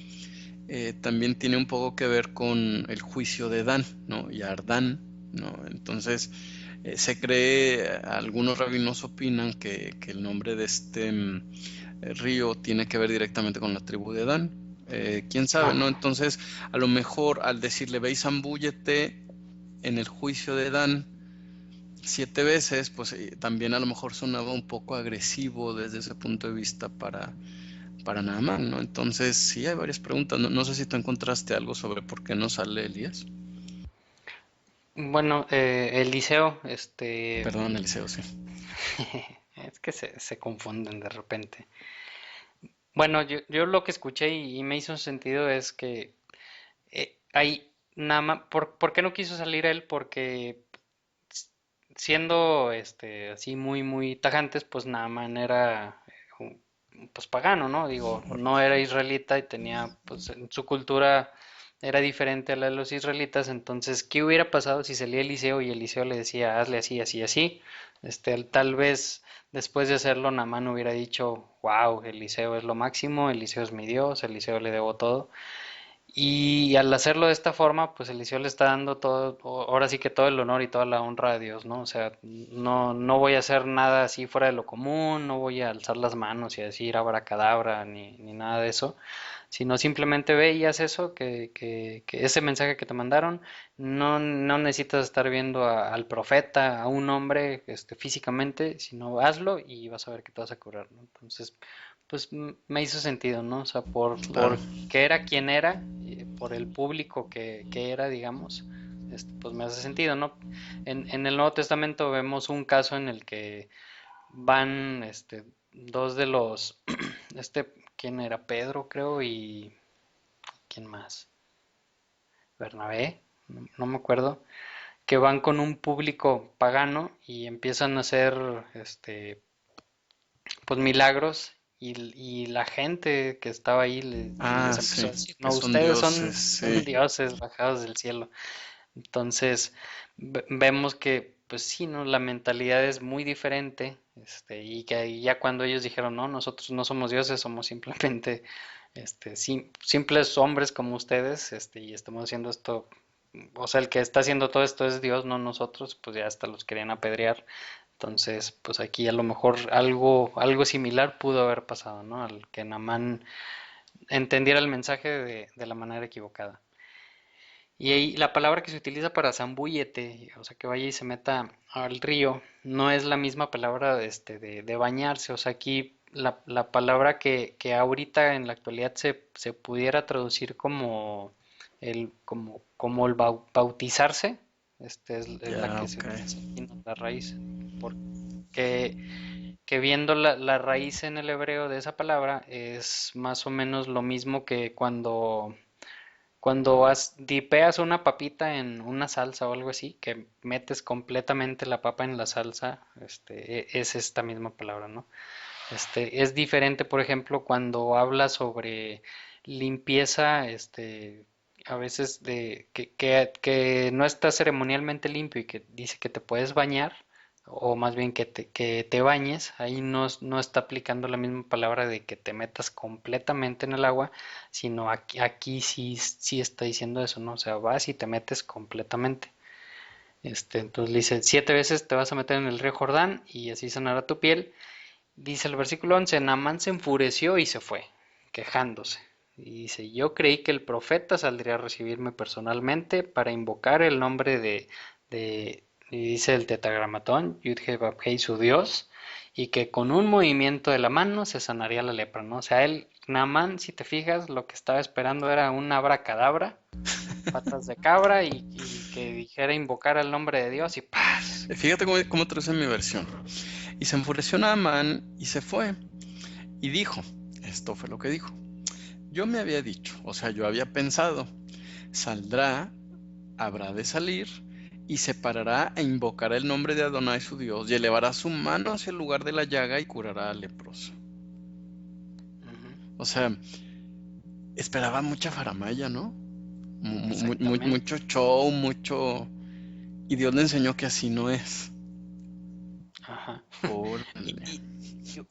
también tiene un poco que ver con el juicio de Dan, ¿no? Yardán, ¿no? Entonces, se cree, algunos rabinos opinan que el nombre de este río tiene que ver directamente con la tribu de Dan. ¿Quién sabe, no? Ah, Entonces, a lo mejor al decirle, ve y zambúllete en el juicio de Dan 7 veces, pues también a lo mejor sonaba un poco agresivo desde ese punto de vista para Naamán, ¿no? Entonces, sí, hay varias preguntas. No sé si tú encontraste algo sobre por qué no sale Elías. bueno, Eliseo, Perdón, Eliseo, sí. es que se confunden de repente. Bueno, yo lo que escuché y me hizo sentido es que hay nada más, ¿por qué no quiso salir él? Porque siendo así muy muy tajantes, pues Naaman era pues pagano, ¿no? Digo, no era israelita y tenía pues en su cultura era diferente a la de los israelitas, entonces ¿qué hubiera pasado si salía Eliseo y Eliseo le decía hazle así, así, así? Tal vez después de hacerlo Naamán hubiera dicho, wow, Eliseo es lo máximo, Eliseo es mi Dios, Eliseo le debo todo. Y al hacerlo de esta forma, pues Eliseo le está dando todo, ahora sí que todo el honor y toda la honra a Dios, ¿no? O sea, no voy a hacer nada así fuera de lo común, no voy a alzar las manos y a decir abracadabra ni nada de eso, sino simplemente ve y haz eso, que ese mensaje que te mandaron, no necesitas estar viendo al profeta, a un hombre, físicamente, sino hazlo y vas a ver que te vas a curar, ¿no? Entonces, pues me hizo sentido, ¿no? O sea, por Claro. que era quien era, por el público que era, digamos, pues me hace sentido, ¿no? En el Nuevo Testamento vemos un caso en el que van, dos de los, ¿quién era? Pedro, creo, y ¿quién más? Bernabé, no me acuerdo, que van con un público pagano y empiezan a hacer, pues milagros y la gente que estaba ahí les Ah, empezó sí, a decir, que no, son ustedes dioses, son sí. dioses bajados del cielo. Entonces vemos que, pues sí, ¿no? La mentalidad es muy diferente, y que ahí ya cuando ellos dijeron, no, nosotros no somos dioses, somos simplemente, simples hombres como ustedes, y estamos haciendo esto, o sea, el que está haciendo todo esto es Dios, no nosotros, pues ya hasta los querían apedrear. Entonces, pues aquí a lo mejor algo similar pudo haber pasado, ¿no? Al que Namán entendiera el mensaje de la manera equivocada. Y ahí la palabra que se utiliza para zambúllete, o sea, que vaya y se meta al río, no es la misma palabra de bañarse. O sea, aquí la palabra que ahorita en la actualidad se pudiera traducir como el bautizarse, es la Ya, que se ok. utiliza aquí, ¿no? La raíz, porque que viendo la raíz en el hebreo de esa palabra es más o menos lo mismo que cuando dipeas una papita en una salsa o algo así, que metes completamente la papa en la salsa, es esta misma palabra, ¿no? Es diferente, por ejemplo, cuando habla sobre limpieza, a veces que no está ceremonialmente limpio y que dice que te puedes bañar, o más bien que te bañes, ahí no está aplicando la misma palabra de que te metas completamente en el agua, sino aquí sí está diciendo eso, ¿no? O sea, vas y te metes completamente. Entonces le dice, 7 veces te vas a meter en el río Jordán y así sanará tu piel. Dice el versículo 11, Naamán se enfureció y se fue, quejándose. Y dice, yo creí que el profeta saldría a recibirme personalmente para invocar el nombre y dice el tetragramatón, Yud-Heh-Vav-Heh, su Dios, y que con un movimiento de la mano se sanaría la lepra, ¿no? O sea, Naamán, si te fijas, lo que estaba esperando era un abracadabra, patas de cabra y que dijera invocar el nombre de Dios y ¡paz! Fíjate cómo traduce mi versión. Y se enfureció Naamán y se fue. Y dijo, esto fue lo que dijo. Yo me había dicho, o sea, yo había pensado, saldrá, habrá de salir, y se parará e invocará el nombre de Adonai su Dios, y elevará su mano hacia el lugar de la llaga y curará al leproso. Ujú, O sea, esperaba mucha faramaya, ¿no? exactamente. Mucho show, mucho... Y Dios le enseñó que así no es. Ajá. Y, Órale. y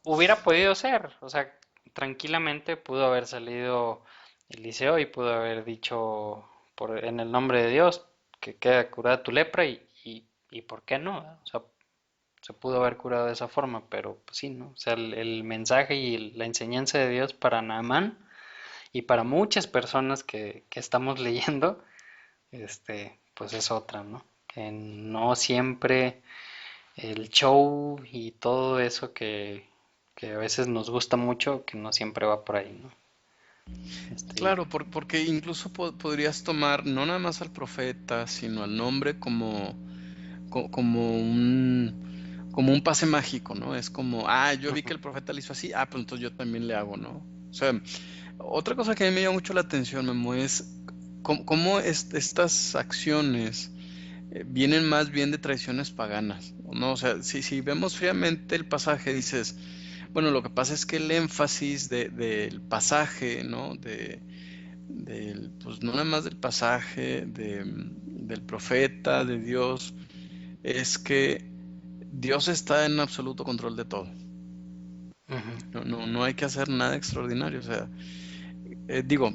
hubiera podido ser, o sea, tranquilamente pudo haber salido Eliseo y pudo haber dicho en el nombre de Dios que queda curada tu lepra y ¿por qué no? O sea, se pudo haber curado de esa forma, pero pues sí, ¿no? O sea, el mensaje y la enseñanza de Dios para Naamán y para muchas personas que estamos leyendo, pues es otra, ¿no? Que no siempre el show y todo eso que a veces nos gusta mucho, que no siempre va por ahí, ¿no? Este, Claro, porque incluso podrías tomar no nada más al profeta, sino al nombre como un pase mágico, ¿no? Es como, yo vi que ujú, el profeta le hizo así, pues entonces yo también le hago, ¿no? O sea, otra cosa que a mí me llama mucho la atención, Memo, es cómo estas acciones vienen más bien de tradiciones paganas, ¿no? O sea, si vemos fríamente el pasaje, dices, bueno, lo que pasa es que el énfasis del pasaje, ¿no? Pues no nada más del pasaje, del profeta, de Dios, es que Dios está en absoluto control de todo. ujú, No hay que hacer nada extraordinario. O sea, digo,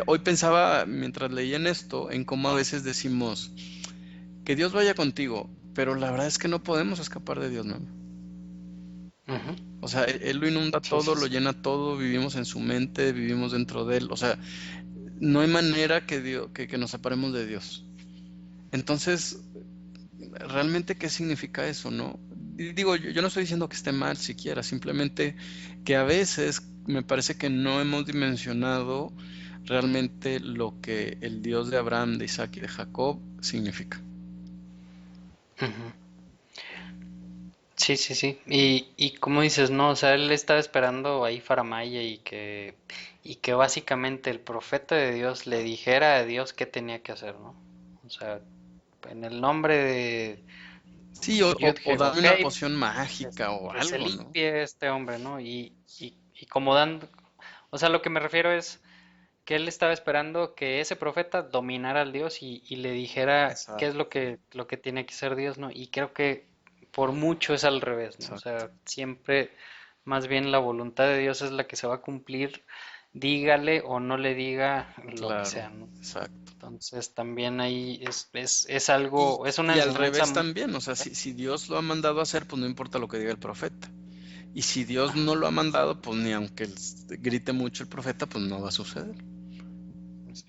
hoy pensaba mientras leía en esto, en cómo a veces decimos que Dios vaya contigo, pero la verdad es que no podemos escapar de Dios, ¿no? ujú. O sea, Él lo inunda Sí, todo, sí, lo sí. llena todo, vivimos en su mente, vivimos dentro de Él. O sea, no hay manera que nos separemos de Dios. Entonces, realmente, ¿qué significa eso, no? Y digo, yo no estoy diciendo que esté mal siquiera, simplemente que a veces me parece que no hemos dimensionado realmente lo que el Dios de Abraham, de Isaac y de Jacob significa. Ujú. Sí, sí, sí. Y como dices, no, o sea, él estaba esperando ahí Faramaya y que básicamente el profeta de Dios le dijera a Dios qué tenía que hacer, ¿no? O sea, en el nombre de Sí, o dame una Yud-Heh-Vav-Heh, poción mágica o que se algo, ¿no? limpie este hombre, ¿no? Y como dando, o sea, lo que me refiero es que él estaba esperando que ese profeta dominara al Dios y le dijera qué es Exacto, lo que tiene que ser Dios, ¿no? Y creo que por mucho es al revés, ¿no? O exacto. sea, siempre más bien la voluntad de Dios es la que se va a cumplir, dígale o no le diga lo que Claro, sea, ¿no? exacto. Entonces también ahí es Y, algo, es una y al enseñanza revés muy... también, o sea, si Dios lo ha mandado a hacer, pues no importa lo que diga el profeta. Y si Dios no lo ha mandado, pues ni aunque grite mucho el profeta, pues no va a suceder.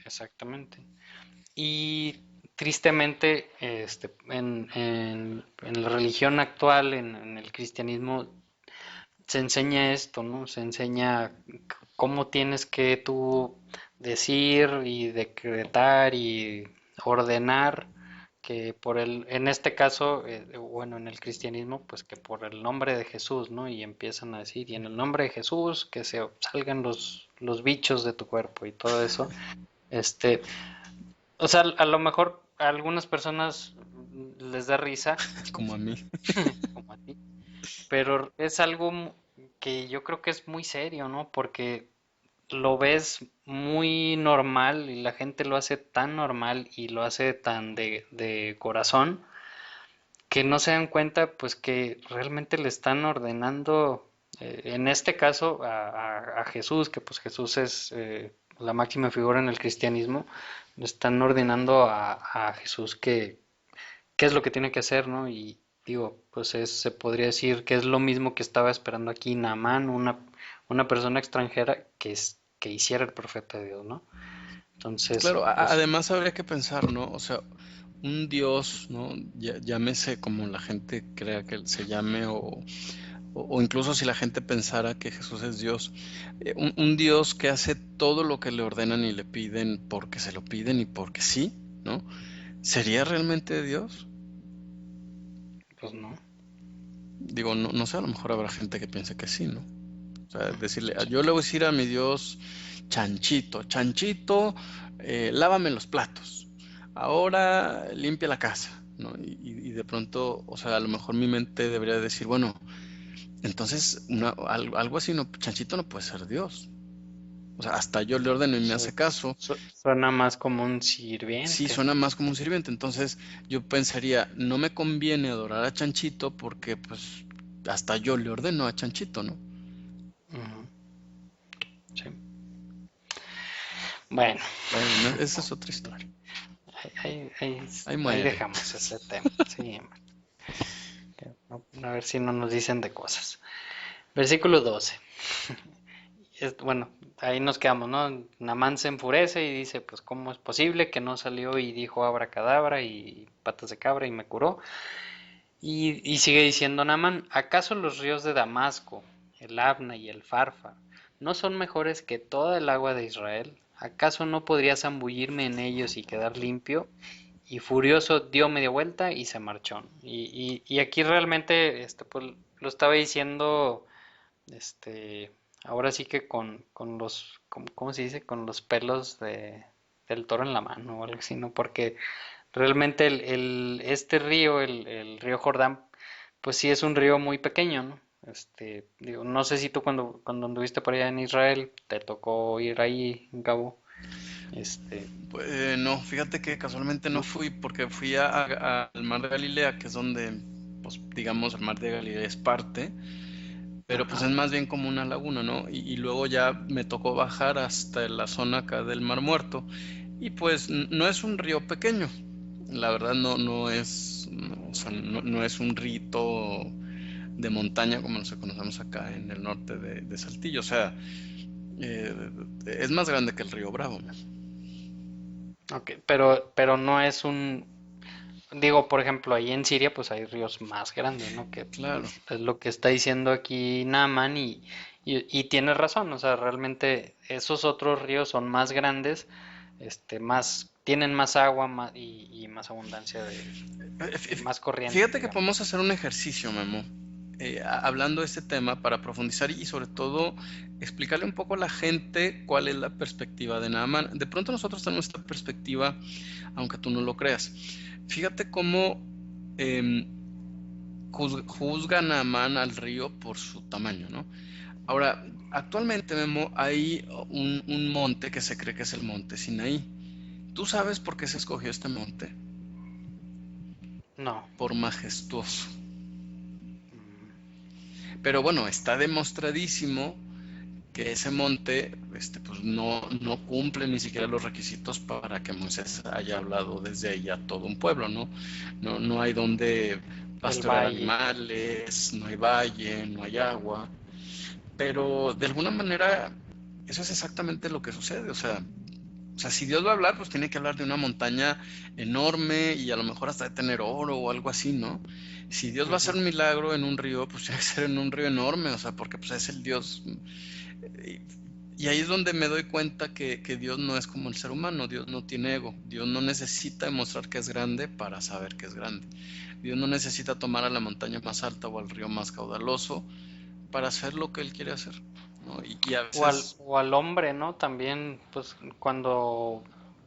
Exactamente. Y tristemente, en la religión actual, en el cristianismo, se enseña esto, ¿no? Se enseña cómo tienes que tú decir y decretar y ordenar que en este caso, bueno, en el cristianismo, pues que por el nombre de Jesús, ¿no? Y empiezan a decir, y en el nombre de Jesús, que se salgan los bichos de tu cuerpo y todo eso. Este, o sea, a lo mejor a algunas personas les da risa, como a mí. como a ti, pero es algo que yo creo que es muy serio, ¿no? Porque lo ves muy normal y la gente lo hace tan normal y lo hace tan de corazón que no se dan cuenta pues que realmente le están ordenando, en este caso a Jesús, que pues Jesús es la máxima figura en el cristianismo, le están ordenando a Jesús que qué es lo que tiene que hacer, ¿no? Y digo, pues se podría decir que es lo mismo que estaba esperando aquí Naamán, una persona extranjera que hiciera el profeta de Dios, ¿no? Entonces, Claro, pues, además habría que pensar, ¿no? O sea, un Dios, ¿no? Llámese como la gente crea que se llame o incluso si la gente pensara que Jesús es Dios, un Dios que hace todo lo que le ordenan y le piden porque se lo piden y porque sí, ¿no? ¿Sería realmente Dios? pues no. Digo, no, no sé, a lo mejor habrá gente que piense que sí, ¿no? O sea, decirle, Sí. yo le voy a decir a mi Dios, Chanchito, Chanchito, lávame los platos. Ahora limpia la casa, ¿no? Y de pronto, o sea, a lo mejor mi mente debería decir, bueno, entonces algo así, no, Chanchito no puede ser Dios. O sea, hasta yo le ordeno y me hace caso. Suena más como un Sí, sirviente. suena más como un sirviente. Entonces yo pensaría, no me conviene adorar a Chanchito porque pues hasta yo le ordeno a Chanchito, ¿no? Ujú, sí. Bueno, Bueno, esa es otra historia. Ahí ahí muere. dejamos ese tema. Sí, hombre. A ver si no nos dicen de cosas. Versículo 12. Bueno, ahí nos quedamos, ¿no? Naamán se enfurece y dice, pues, ¿cómo es posible que no salió y dijo abracadabra y patas de cabra y me curó? Y sigue diciendo Naamán, ¿acaso los ríos de Damasco, el Abna y el Farfa, no son mejores que toda el agua de Israel? ¿Acaso no podría zambullirme en ellos y quedar limpio? Y furioso dio media vuelta y se marchó. Y aquí realmente, pues, lo estaba diciendo, este, ahora sí que con los, ¿cómo se dice? Con los pelos del toro en la mano o algo así, ¿no? Porque realmente este río, el río Jordán, pues sí es un río muy pequeño, ¿no? Digo, no sé si tú cuando anduviste por allá en Israel te tocó ir ahí en Cabo, Pues no, fíjate que casualmente no ¿no? fui porque fui al mar de Galilea, que es donde, pues digamos, el mar de Galilea es parte, pero pues Ajá. es más bien como una laguna, ¿no? Y luego ya me tocó bajar hasta la zona acá del Mar Muerto y pues no es un río pequeño, la verdad no es, o sea, no es un rito de montaña como nos conocemos acá en el norte de Saltillo, o sea, eh, es más grande que el río Bravo, ¿no? Ok, pero no es digo, por ejemplo, ahí en Siria pues hay ríos más grandes, ¿no? Que Claro. pues es lo que está diciendo aquí Naaman y tiene razón, o sea, realmente esos otros ríos son más grandes, tienen más agua y más abundancia más corriente, Fíjate que digamos. podemos hacer un ejercicio, Memo, hablando de este tema para profundizar y sobre todo explicarle un poco a la gente cuál es la perspectiva de Naaman. De pronto nosotros tenemos esta perspectiva, aunque tú no lo creas. Fíjate cómo em, juzga Naaman al río por su tamaño, ¿no? Ahora, actualmente, Memo, hay un monte que se cree que es el monte Sinaí. ¿Tú sabes por qué se escogió este monte? No. Por majestuoso. Mm, Pero bueno, está demostradísimo que ese monte pues no cumple ni siquiera los requisitos para que Moisés haya hablado desde ahí a todo un pueblo, ¿no? No hay donde el pastorear valle. animales, no hay valle, no hay agua, pero de alguna manera eso es exactamente lo que sucede, o sea, O sea, si Dios va a hablar, pues tiene que hablar de una montaña enorme y a lo mejor hasta de tener oro o algo así, ¿no? Si Dios va a hacer Ujú. un milagro en un río, pues tiene que ser en un río enorme, o sea, porque pues es el Dios. Y ahí es donde me doy cuenta que Dios no es como el ser humano, Dios no tiene ego, Dios no necesita demostrar que es grande para saber que es grande. Dios no necesita tomar a la montaña más alta o al río más caudaloso para hacer lo que Él quiere hacer, ¿no? Y a veces, O al hombre, ¿no? También, pues cuando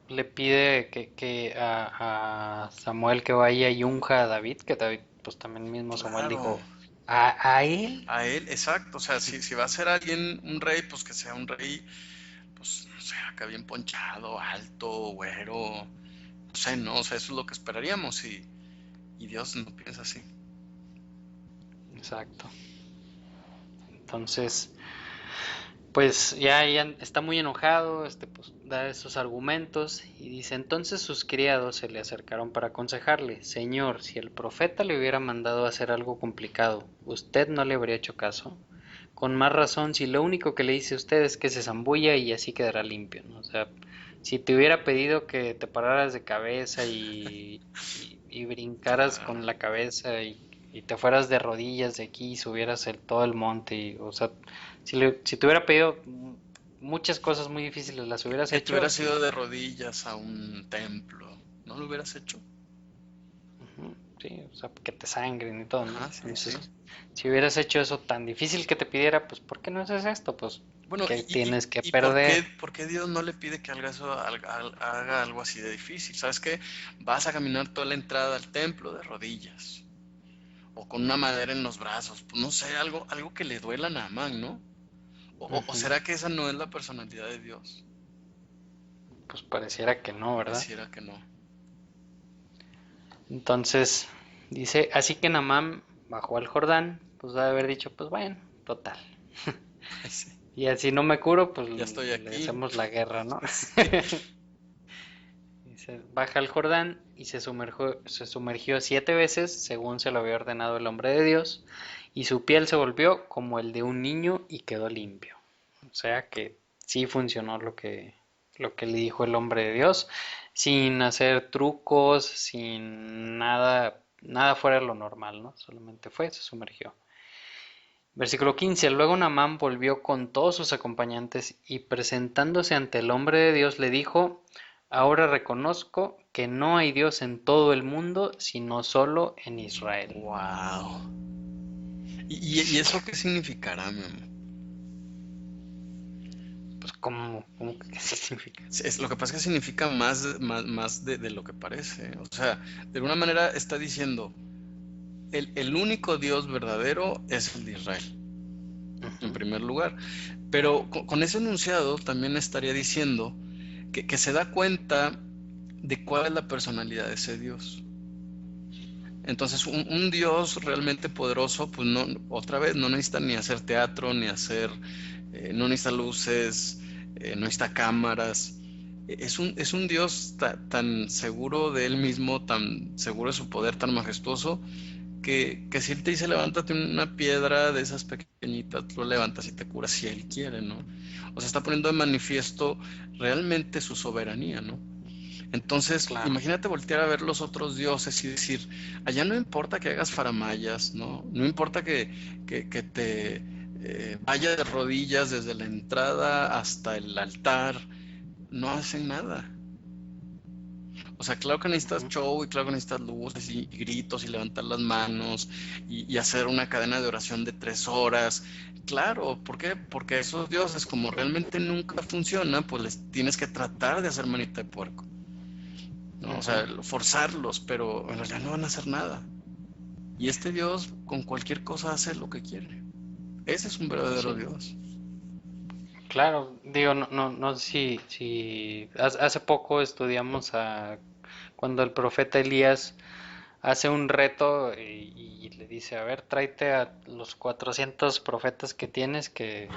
le pide que a Samuel que vaya y unja a David, que David, pues también mismo Samuel claro, dijo, a él? a Él, exacto, o sea, si va a ser alguien, un rey, pues que sea un rey, pues, no sé, acá bien ponchado, alto, güero, no sé, ¿no? O sea, eso es lo que esperaríamos y Dios no piensa así. Exacto. Entonces, pues ya está muy enojado, pues da esos argumentos y dice, entonces sus criados se le acercaron para aconsejarle, Señor, si el profeta le hubiera mandado a hacer algo complicado, ¿usted no le habría hecho caso? Con más razón, si lo único que le dice a usted es que se zambulla y así quedará limpio, ¿no? O sea, si te hubiera pedido que te pararas de cabeza y brincaras Claro. con la cabeza y te fueras de rodillas de aquí y subieras todo el monte, o sea, si te hubiera pedido muchas cosas muy difíciles, las hubieras Que te hecho, hubieras sí. ido de rodillas a un templo, ¿no lo hubieras hecho? Ujú, sí, o sea, que te sangren y todo, ¿no? Ajá, sí, sí. Entonces, si hubieras hecho eso tan difícil que te pidiera, pues ¿por qué no haces esto? Pues, Bueno, ¿qué tienes que y perder? por qué Dios no le pide que haga eso, haga algo así de difícil? ¿Sabes qué? Vas a caminar toda la entrada al templo de rodillas o con una madera en los brazos, pues no sé, algo que le duela a Naamán, ¿no? O Ujú, será que esa no es la personalidad de Dios? pues pareciera que no, ¿verdad? Pareciera que no. Entonces, dice, así que Naamán bajó al Jordán, pues ha de haber dicho, pues bueno, total. Pues sí, Y así no me curo, pues ya estoy le aquí. hacemos la guerra, ¿no? Sí. Dice, baja al Jordán y se sumergió 7 veces, según se lo había ordenado el hombre de Dios, y su piel se volvió como el de un niño y quedó limpio. O sea que sí funcionó lo que le dijo el hombre de Dios, sin hacer trucos, sin nada, nada fuera de lo normal, ¿no? Solamente fue, se sumergió. Versículo 15. Luego Naamán volvió con todos sus acompañantes y presentándose ante el hombre de Dios le dijo, ahora reconozco que no hay Dios en todo el mundo, sino solo en Israel. Wow. ¿Y eso qué significará, mi amor? Pues, ¿cómo que qué significa? Lo que pasa es que significa más de lo que parece. O sea, de alguna manera está diciendo, el único Dios verdadero es el de Israel, en Ujú. primer lugar. Pero con ese enunciado también estaría diciendo que se da cuenta de cuál es la personalidad de ese Dios. Entonces, un Dios realmente poderoso, pues no, otra vez, no necesita ni hacer teatro, ni hacer, no necesita luces, no necesita cámaras. Es un Dios tan seguro de él mismo, tan seguro de su poder, tan majestuoso, que si él te dice levántate una piedra de esas pequeñitas, lo levantas y te curas si él quiere, ¿no? O sea, está poniendo de manifiesto realmente su soberanía, ¿no? Entonces, Claro. imagínate voltear a ver los otros dioses y decir, allá no importa que hagas faramayas, ¿no? No importa que te vaya de rodillas desde la entrada hasta el altar, no hacen nada. O sea, claro que necesitas Ujú. show y claro que necesitas luces y gritos y levantar las manos y hacer una cadena de oración de 3 horas. Claro, ¿por qué? Porque esos dioses, como realmente nunca funcionan, pues les tienes que tratar de hacer manita de puerco. ¿No? O Ujú. sea, forzarlos, pero en realidad no van a hacer nada. Y este Dios con cualquier cosa hace lo que quiere. Ese es un verdadero Sí, Dios. claro. Digo, no sé si hace poco estudiamos cuando el profeta Elías hace un reto y le dice, a ver, tráete a los 400 profetas que tienes, que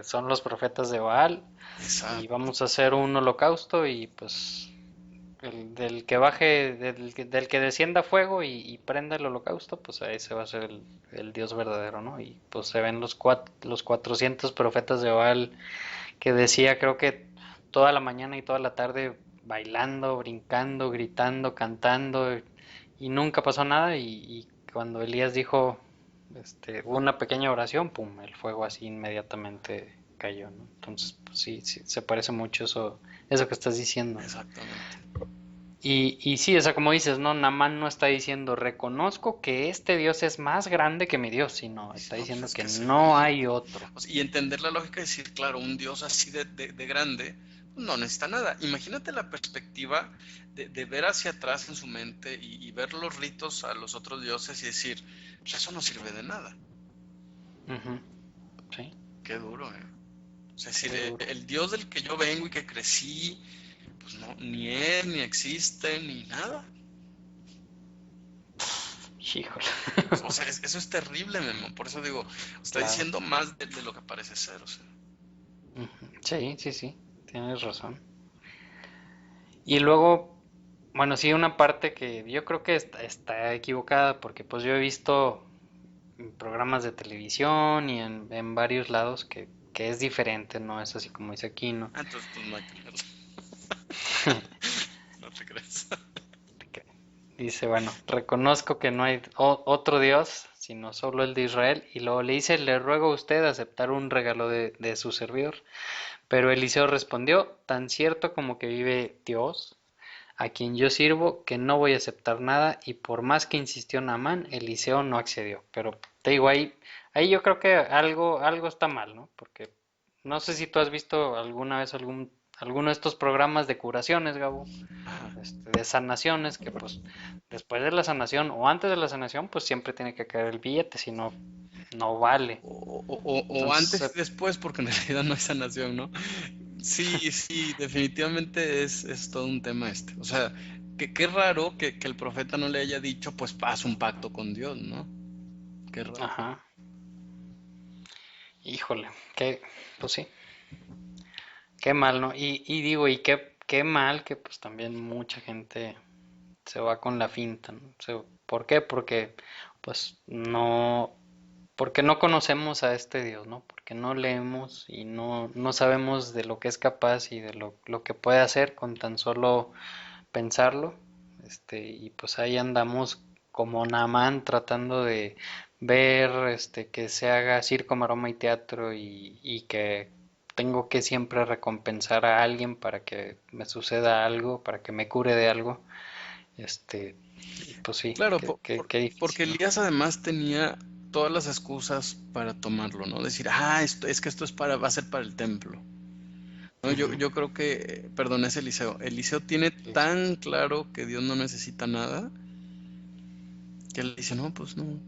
son los profetas de Baal, y Exacto. vamos a hacer un holocausto y pues del que baje, del que descienda fuego y prenda el holocausto, pues ese va a ser el Dios verdadero, ¿no? Y pues se ven los 400 profetas de Baal que decía, creo que toda la mañana y toda la tarde bailando, brincando, gritando, cantando y nunca pasó nada y cuando Elías dijo hubo una pequeña oración, pum, el fuego así inmediatamente cayó, ¿no? Entonces, pues sí, sí, se parece mucho eso que estás diciendo, ¿no? Exactamente. Y sí, o sea, como dices, no, Namán no está diciendo, reconozco que este Dios es más grande que mi Dios, sino Dice, está no, pues diciendo es que que es no el hay único. otro. O sea, y entender la lógica y decir, claro, un Dios así de grande pues, no necesita nada. Imagínate la perspectiva de ver hacia atrás en su mente y ver los ritos a los otros dioses y decir, pues eso no sirve de nada. Ujú, sí, Qué duro, ¿eh? O sea, es qué decir, duro. el Dios del que yo vengo y que crecí, pues no, ni es, ni existe, ni nada. Híjole, O sea, eso es terrible, Memo. Por eso digo, está claro. diciendo más de lo que parece ser, o sea. Ujú, sí, sí, sí, tienes razón. Y luego, bueno, sí, una parte que yo creo que está equivocada, porque pues yo he visto en programas de televisión y en varios lados que es diferente, no es así como dice aquí, ¿no? Ah, entonces, pues no hay que leerlo. No te crees. Que dice, bueno, reconozco que no hay otro Dios, sino solo el de Israel, y luego le dice, le ruego a usted aceptar un regalo de su servidor. Pero Eliseo respondió, tan cierto como que vive Dios, a quien yo sirvo, que no voy a aceptar nada, y por más que insistió Naamán, Eliseo no accedió. Pero te digo, ahí yo creo que algo está mal, ¿no? Porque no sé si tú has visto alguna vez alguno de estos programas de curaciones, Gabo, Ajá. de sanaciones, que pues después de la sanación o antes de la sanación, pues siempre tiene que caer el billete, si no, no vale. O Entonces, antes y después, porque en realidad no hay sanación, ¿no? Sí, sí, definitivamente es todo un tema este. O sea, qué raro que el profeta no le haya dicho, pues haz un pacto con Dios, ¿no? Qué raro. ajá, híjole, pues sí. Qué mal, ¿no? Y digo, y qué mal que pues también mucha gente se va con la finta, ¿no? ¿Por qué? Pues porque no conocemos a este Dios, ¿no? Porque no leemos y no sabemos de lo que es capaz y de lo que puede hacer con tan solo pensarlo. Y pues ahí andamos como Naamán tratando de ver que se haga circo, maroma y teatro y que tengo que siempre recompensar a alguien para que me suceda algo, para que me cure de algo. Y pues sí, Claro, qué porque difícil, ¿no? Elías además tenía todas las excusas para tomarlo, ¿no? Decir, es que esto va a ser para el templo. No, Ujú, yo creo que, perdón, es Eliseo. Eliseo tiene listo. tan claro que Dios no necesita nada, que él dice, no, pues no,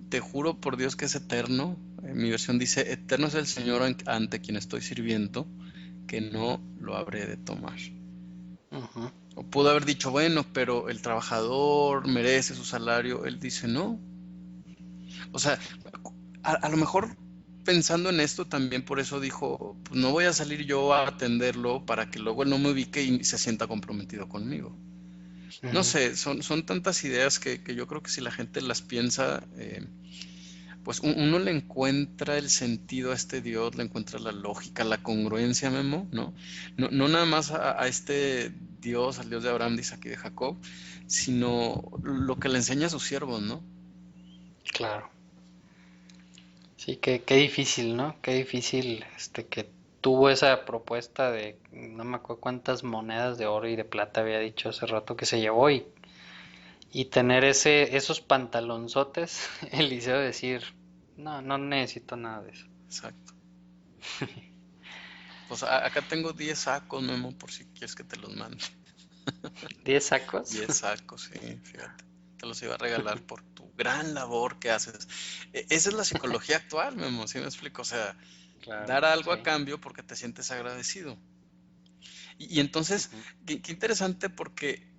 te juro por Dios que es eterno. Mi versión dice, eterno es el Señor ante quien estoy sirviendo, que no lo habré de tomar. Ujú, O pudo haber dicho, bueno, pero el trabajador merece su salario. Él dice, no. O sea, a lo mejor pensando en esto también por eso dijo, pues no voy a salir yo a atenderlo para que luego él no me ubique y se sienta comprometido conmigo. No ujú, sé, son tantas ideas que yo creo que si la gente las piensa, pues uno le encuentra el sentido a este Dios, le encuentra la lógica, la congruencia, Memo, ¿no? No nada más a este Dios, al Dios de Abraham, de Isaac y de Jacob, sino lo que le enseña a sus siervos, ¿no? claro. Sí, qué difícil, ¿no? Qué difícil que tuvo esa propuesta de no me acuerdo cuántas monedas de oro y de plata había dicho hace rato que se llevó y tener esos pantalonzotes, Eliseo decir, no necesito nada de eso. Exacto. Pues acá tengo 10 sacos, Memo, por si quieres que te los mande. 10 sacos. 10 sacos, sí, fíjate. Te los iba a regalar por tu gran labor que haces. Esa es la psicología actual, Memo, ¿sí me explico? O sea, Claro, dar algo a sí. cambio porque te sientes agradecido. Y entonces, Ujú, qué interesante porque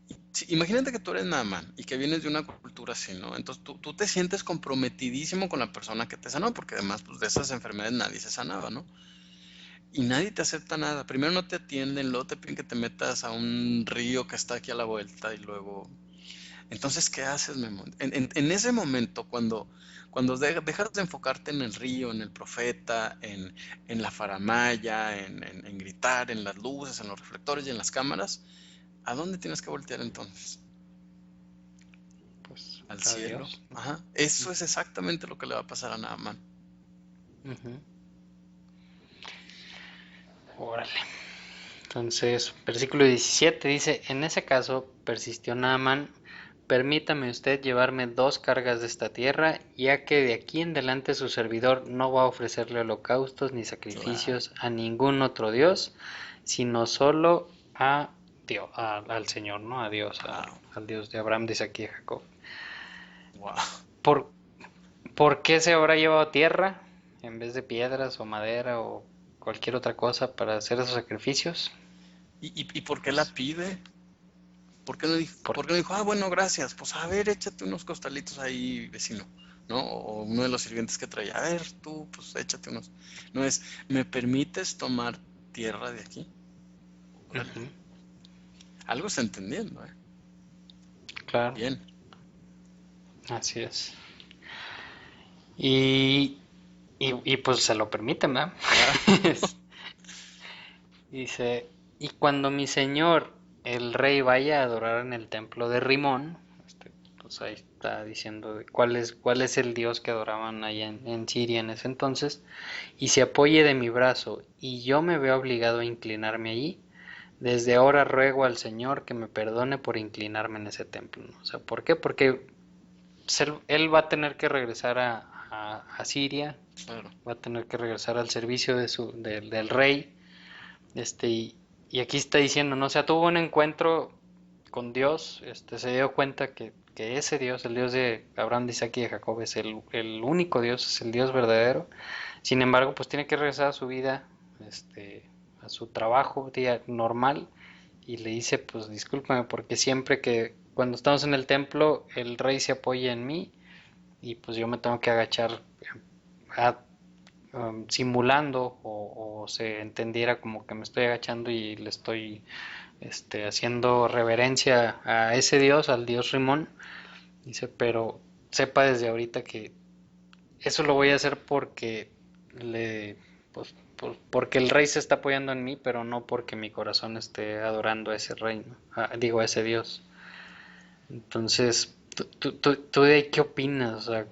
imagínate que tú eres Naaman y que vienes de una cultura así, ¿no? Entonces tú te sientes comprometidísimo con la persona que te sanó, porque además pues, de esas enfermedades nadie se sanaba, ¿no? Y nadie te acepta nada. Primero no te atienden, luego te piden que te metas a un río que está aquí a la vuelta y luego... Entonces, ¿qué haces, Memo? En ese momento, Cuando dejas de enfocarte en el río, en el profeta, en la faramaya, en gritar, en las luces, en los reflectores y en las cámaras, ¿a dónde tienes que voltear entonces? Pues Al a cielo. Dios. Ajá. Eso es exactamente lo que le va a pasar a Naamán. Ujú. Órale. Entonces, versículo 17 dice, en ese caso persistió Naamán, permítame usted llevarme 2 cargas de esta tierra, ya que de aquí en adelante su servidor no va a ofrecerle holocaustos ni Claro. sacrificios a ningún otro Dios, sino solo a Dios, al Señor, ¿no? A Dios, Wow. al Dios de Abraham, de Isaac y de Jacob. Wow. ¿Por, por qué se habrá llevado tierra en vez de piedras o madera o cualquier otra cosa para hacer esos sacrificios? ¿Y por qué la Pues, pide? ¿Por qué no dijo, bueno, gracias, pues a ver, échate unos costalitos ahí, vecino, ¿no? O uno de los sirvientes que traía, a ver, tú, pues échate unos. No es, ¿me permites tomar tierra de aquí? Órale. ujú, Algo está entendiendo, ¿eh? claro, Bien. así es. Y, y pues se lo permiten, ¿verdad? Claro. Dice, y cuando mi señor el rey vaya a adorar en el templo de Rimón, pues ahí está diciendo cuál es el dios que adoraban allá en Siria en ese entonces, y se apoye de mi brazo, y yo me veo obligado a inclinarme allí, desde ahora ruego al Señor que me perdone por inclinarme en ese templo, ¿no? O sea, ¿por qué? Porque él va a tener que regresar a Siria, Claro. va a tener que regresar al servicio del rey, este, y aquí está diciendo, no, o sea, tuvo un encuentro con Dios, se dio cuenta que ese Dios, el Dios de Abraham, de Isaac y de Jacob, es el único Dios, es el Dios verdadero. Sin embargo, pues tiene que regresar a su vida, a su trabajo día normal, y le dice, pues discúlpame, porque siempre que cuando estamos en el templo, el rey se apoya en mí, y pues yo me tengo que agachar a- simulando o se entendiera como que me estoy agachando y le estoy haciendo reverencia a ese dios, al dios Rimón. Dice, pero sepa desde ahorita que eso lo voy a hacer porque le pues, porque el rey se está apoyando en mí, pero no porque mi corazón esté adorando a ese rey, ¿no? Digo, a ese dios. Entonces, ¿tú de ahí qué opinas? O sea,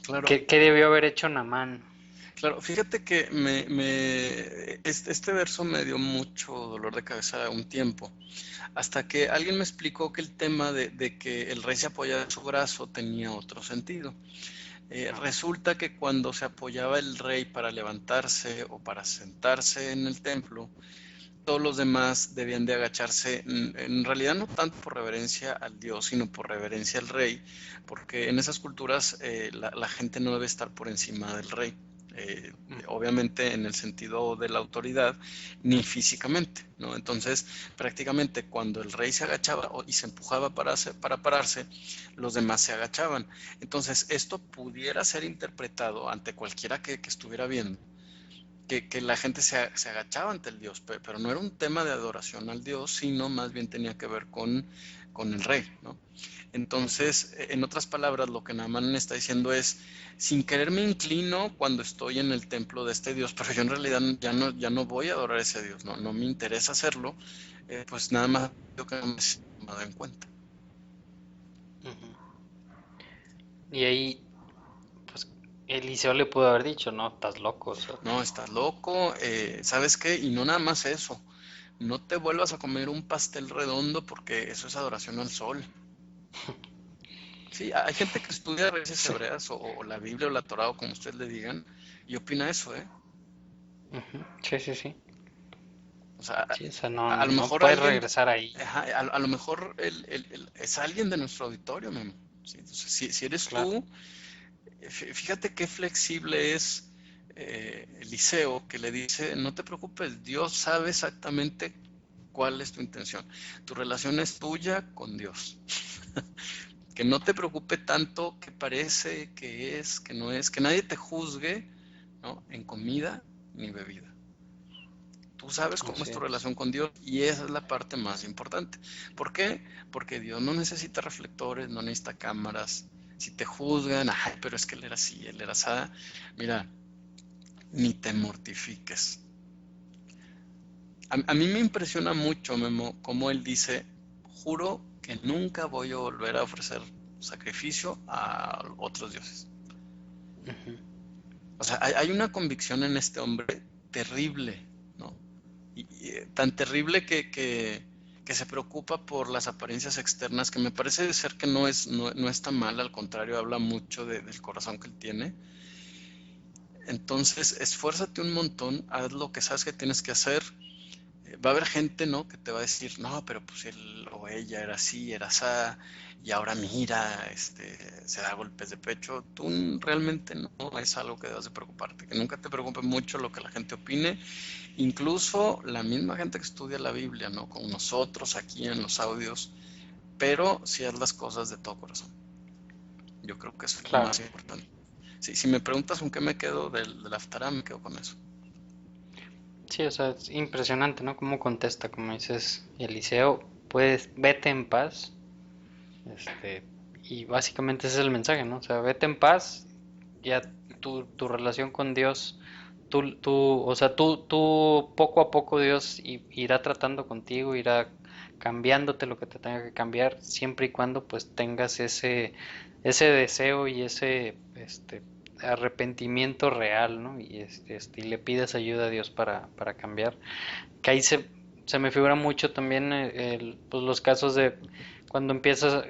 Claro. ¿qué debió haber hecho Namán? Claro, fíjate que este verso me dio mucho dolor de cabeza un tiempo, hasta que alguien me explicó que el tema de que el rey se apoyaba en su brazo tenía otro sentido. Resulta que cuando se apoyaba el rey para levantarse o para sentarse en el templo, todos los demás debían de agacharse, en realidad no tanto por reverencia al Dios, sino por reverencia al rey, porque en esas culturas la gente no debe estar por encima del rey. eh, Obviamente en el sentido de la autoridad, ni físicamente, ¿no? Entonces, prácticamente cuando el rey se agachaba y se empujaba para pararse, los demás se agachaban. Entonces, esto pudiera ser interpretado ante cualquiera que estuviera viendo que la gente se agachaba ante el Dios, pero no era un tema de adoración al Dios, sino más bien tenía que ver con el rey, ¿no? Entonces, en otras palabras, lo que Naamán está diciendo es, sin querer me inclino cuando estoy en el templo de este Dios, pero yo en realidad ya no voy a adorar a ese Dios, no me interesa hacerlo, pues nada más yo que no me he tomado en cuenta. Ujú. Y ahí, pues, Eliseo le pudo haber dicho, no, estás loco, o sea, No, estás loco, ¿sabes qué? Y no nada más eso, no te vuelvas a comer un pastel redondo porque eso es adoración al sol. Sí, hay gente que estudia raíces sí, hebreas o la Biblia o la Torá o como ustedes le digan y opina eso, ¿eh? ujú, sí, sí, sí, O sea, sí, o sea, no, a lo no mejor puedes alguien, regresar ahí, ajá, a lo mejor es alguien de nuestro auditorio, Memo. ¿Sí? Entonces, si eres claro, tú, fíjate qué flexible es Eliseo, que le dice, no te preocupes, Dios sabe exactamente cuál es tu intención. Tu relación es tuya con Dios. Que no te preocupe tanto qué parece, qué es, qué no es, que nadie te juzgue, ¿no? En comida ni bebida. Tú sabes cómo es así tu es, relación con Dios y esa es la parte más importante. ¿Por qué? Porque Dios no necesita reflectores, no necesita cámaras, si te juzgan, ay, pero es que él era así, él era así, mira, ni te mortifiques. A mí me impresiona mucho, Memo, cómo él dice, juro que nunca voy a volver a ofrecer sacrificio a otros dioses. Ujú. O sea, hay una convicción en este hombre terrible, ¿no? Tan terrible que se preocupa por las apariencias externas, que me parece ser que no es tan mal, al contrario, habla mucho del corazón que él tiene. Entonces, esfuérzate un montón, haz lo que sabes que tienes que hacer. Va a haber gente, ¿no? Que te va a decir, no, pero pues él o ella era así, era asá, y ahora mira, se da golpes de pecho. Tú realmente no es algo que debas de preocuparte, que nunca te preocupe mucho lo que la gente opine, incluso la misma gente que estudia la Biblia, ¿no? Con nosotros aquí en los audios, pero si haz las cosas de todo corazón. Yo creo que eso es lo Claro. más importante. Sí, si me preguntas con qué me quedo del Haftarah, me quedo con eso. Sí, o sea, es impresionante, ¿no? Cómo contesta, como dices, Eliseo, pues vete en paz, este, y básicamente ese es el mensaje, ¿no? O sea, vete en paz, ya tu relación con Dios, o sea, tú poco a poco Dios irá tratando contigo, irá cambiándote lo que te tenga que cambiar, siempre y cuando pues tengas ese deseo y ese arrepentimiento real, ¿no? Y y le pidas ayuda a Dios para cambiar. Que ahí se me figura mucho también pues los casos de cuando empiezas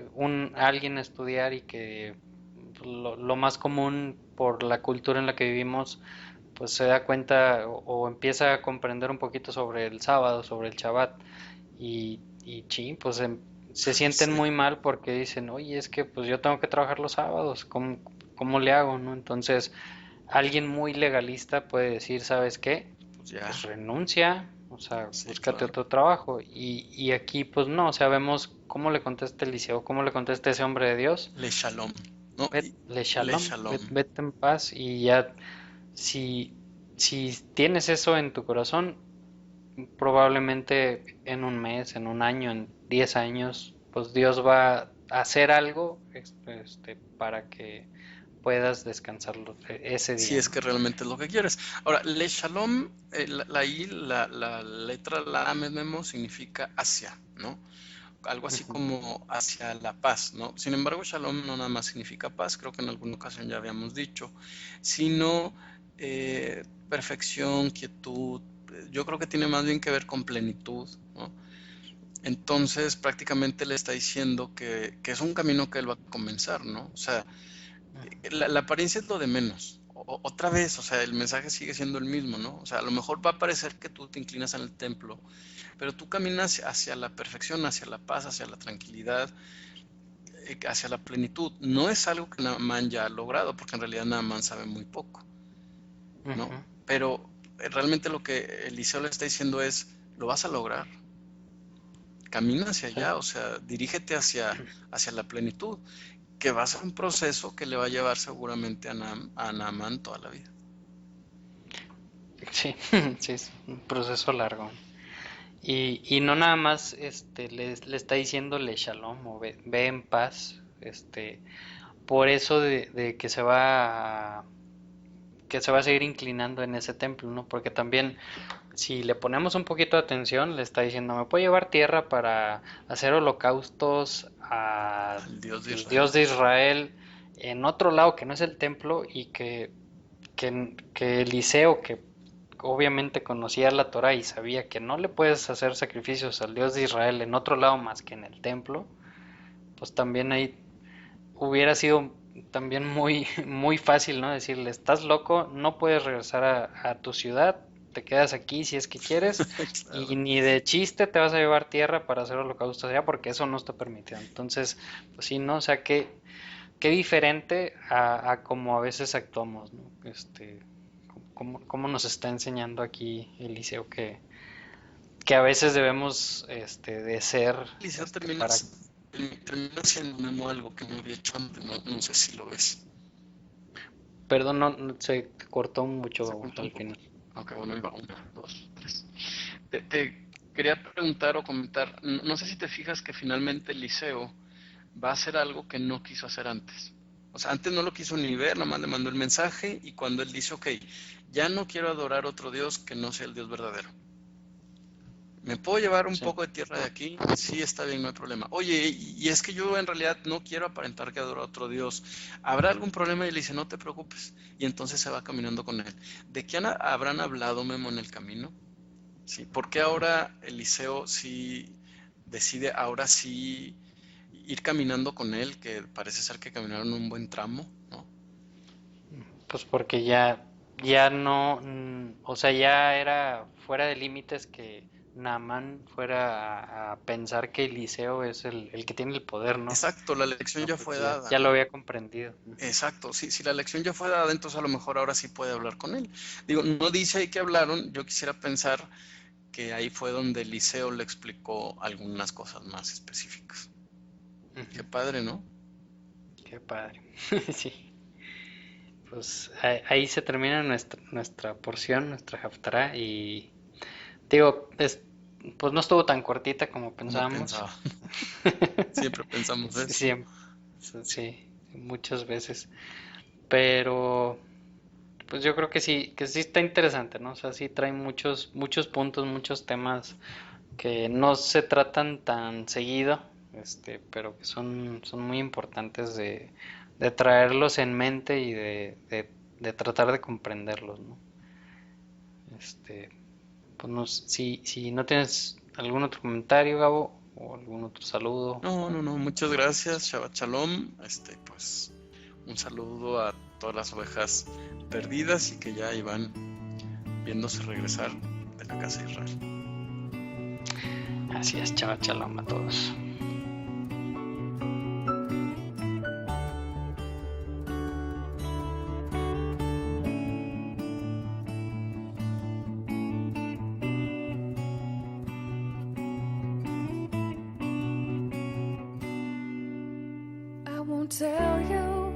alguien a estudiar y que pues, lo más común por la cultura en la que vivimos, pues se da cuenta o empieza a comprender un poquito sobre el sábado, sobre el Shabbat y sí, pues se sienten Sí, muy mal porque dicen, oye, es que pues yo tengo que trabajar los sábados, ¿cómo le hago, no? Entonces, alguien muy legalista puede decir, ¿sabes qué? pues ya, Pues renuncia, o sea, sí, búscate claro. otro trabajo. Y aquí, pues no, o sea, vemos cómo le contesta Eliseo, cómo le contesta ese hombre de Dios. Le shalom, ¿no? Le Le shalom, shalom. vete en paz y ya, si, si tienes eso en tu corazón, probablemente en un mes, en un año, en 10 años, pues Dios va a hacer algo para que puedas descansar ese Si día, es ¿no? que realmente es lo que quieres. Ahora, le shalom, la letra lamed memo significa hacia, ¿no? Algo así Ujú. como hacia la paz, ¿no? Sin embargo, shalom no nada más significa paz, creo que en alguna ocasión ya habíamos dicho, sino perfección, quietud. Yo creo que tiene más bien que ver con plenitud, ¿no? Entonces, prácticamente le está diciendo que es un camino que él va a comenzar, ¿no? O sea, la apariencia es lo de menos. Otra vez, o sea, el mensaje sigue siendo el mismo, ¿no? O sea, a lo mejor va a parecer que tú te inclinas en el templo, pero tú caminas hacia la perfección, hacia la paz, hacia la tranquilidad, hacia la plenitud. No es algo que Naaman ya ha logrado, porque en realidad Naaman sabe muy poco, ¿no? Ujú. Pero realmente lo que Eliseo le está diciendo es, lo vas a lograr. Camina hacia Sí, allá, o sea, dirígete hacia la plenitud, que va a ser un proceso que le va a llevar seguramente a Naaman toda la vida. sí, sí, es un proceso largo. Y no nada más le está diciéndole shalom o ve en paz, por eso de que se va a seguir inclinando en ese templo, ¿no? Porque también si le ponemos un poquito de atención, le está diciendo, me puedo llevar tierra para hacer holocaustos al Al Dios de Israel. Dios de Israel en otro lado que no es el templo y que Eliseo, que obviamente conocía la Torah y sabía que no le puedes hacer sacrificios al Dios de Israel en otro lado más que en el templo, pues también ahí hubiera sido también muy, muy fácil, ¿no? Decirle, estás loco, no puedes regresar a tu ciudad, te quedas aquí si es que quieres, y Claro. ni de chiste te vas a llevar tierra para hacer holocaustos allá, porque eso no está permitido. Entonces, pues sí, ¿no? O sea, qué diferente a como a veces actuamos, ¿no? Cómo nos está enseñando aquí Eliseo que a veces debemos de ser Eliseo para... termina siendo Memo algo que no había hecho antes, no sé si lo ves. Perdón, se cortó Se mucho cuenta un al poco. final. Ok, bueno, ahí va, una, dos, tres. Te quería preguntar o comentar, no sé si te fijas que finalmente Eliseo va a hacer algo que no quiso hacer antes. O sea, antes no lo quiso ni ver, nada más le mandó el mensaje y cuando él dice, ok, ya no quiero adorar otro Dios que no sea el Dios verdadero. ¿Me puedo llevar un Sí. poco de tierra de aquí? Sí, está bien, no hay problema. Oye, y es que yo en realidad no quiero aparentar que adoro a otro Dios. ¿Habrá algún problema? Y le dice, no te preocupes. Y entonces se va caminando con él. ¿De qué habrán hablado, Memo, en el camino? Sí, ¿por qué ahora Eliseo sí decide ahora sí ir caminando con él, que parece ser que caminaron un buen tramo, ¿no? Pues porque ya no, o sea, ya era fuera de límites que Naamán fuera a pensar que Eliseo es el que tiene el poder, ¿no? Exacto, la lección No, ya fue porque ya, dada, ya lo ¿no? había comprendido. Ujú. Exacto, sí, si la lección ya fue dada, entonces a lo mejor ahora sí puede hablar con él. Digo, no dice ahí que hablaron, yo quisiera pensar que ahí fue donde Eliseo le explicó algunas cosas más específicas. Qué Ujú. padre, ¿no? Qué padre. Sí. Pues ahí se termina nuestra porción, nuestra haftará, y digo, pues no estuvo tan cortita como Como pensábamos. pensaba. Siempre pensamos Sí, eso. sí, muchas veces. Pero pues yo creo que sí está interesante, ¿no? O sea, sí trae muchos puntos, muchos temas que no se tratan tan seguido, pero que son muy importantes de traerlos en mente y de tratar de comprenderlos, ¿no? Este, pues no, si no tienes algún otro comentario, Gabo, o algún otro saludo. No, no, no, muchas gracias, Shabbat Shalom. Pues un saludo a todas las ovejas perdidas y que ya iban viéndose regresar de la casa de Israel. Así es, chava, shalom a todos. I won't tell you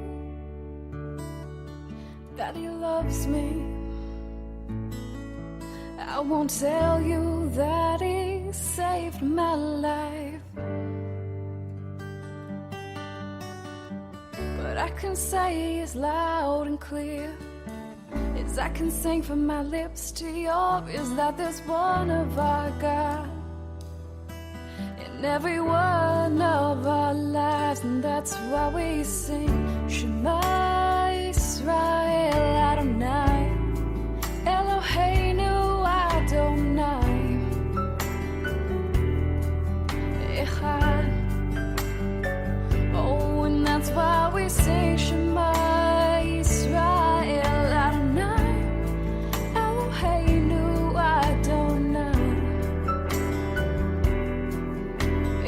that he loves me. I won't tell you that he saved my life. But I can say as loud and clear as I can sing from my lips to yours that there's one of our God in every one of our lives, and that's why we sing Shema Yisrael Adonai Eloheinu Adonai Echad. Oh, and that's why we sing Shema Yisrael Adonai Eloheinu Adonai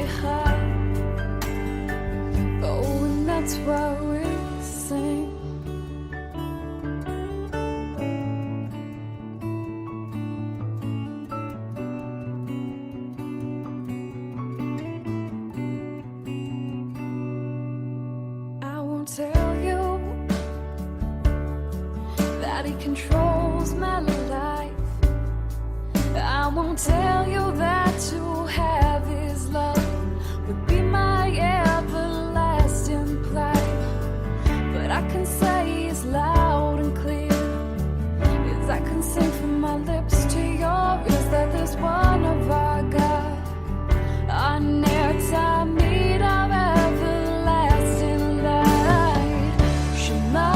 Echad. Oh, and that's why we sing. I won't tell you that he controls my life. I won't tell you that to have his love would be my everlasting plight. But I can say as loud and clear as I can sing from my lips to yours that there's one of our God. On air time meet our everlasting light. Shema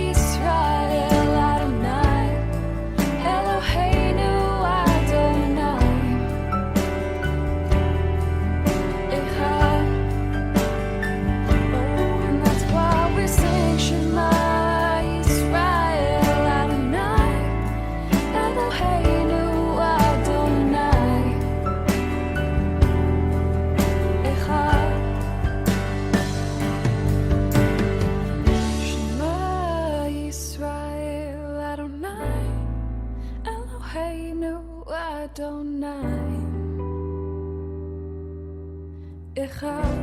Yisrael Adonai Eloheinu Adonai Echad. Oh, and that's why we sing Shema Yisrael Adonai Eloheinu Adonai Echad. Shema Yisrael Adonai Eloheinu Adonai Echad.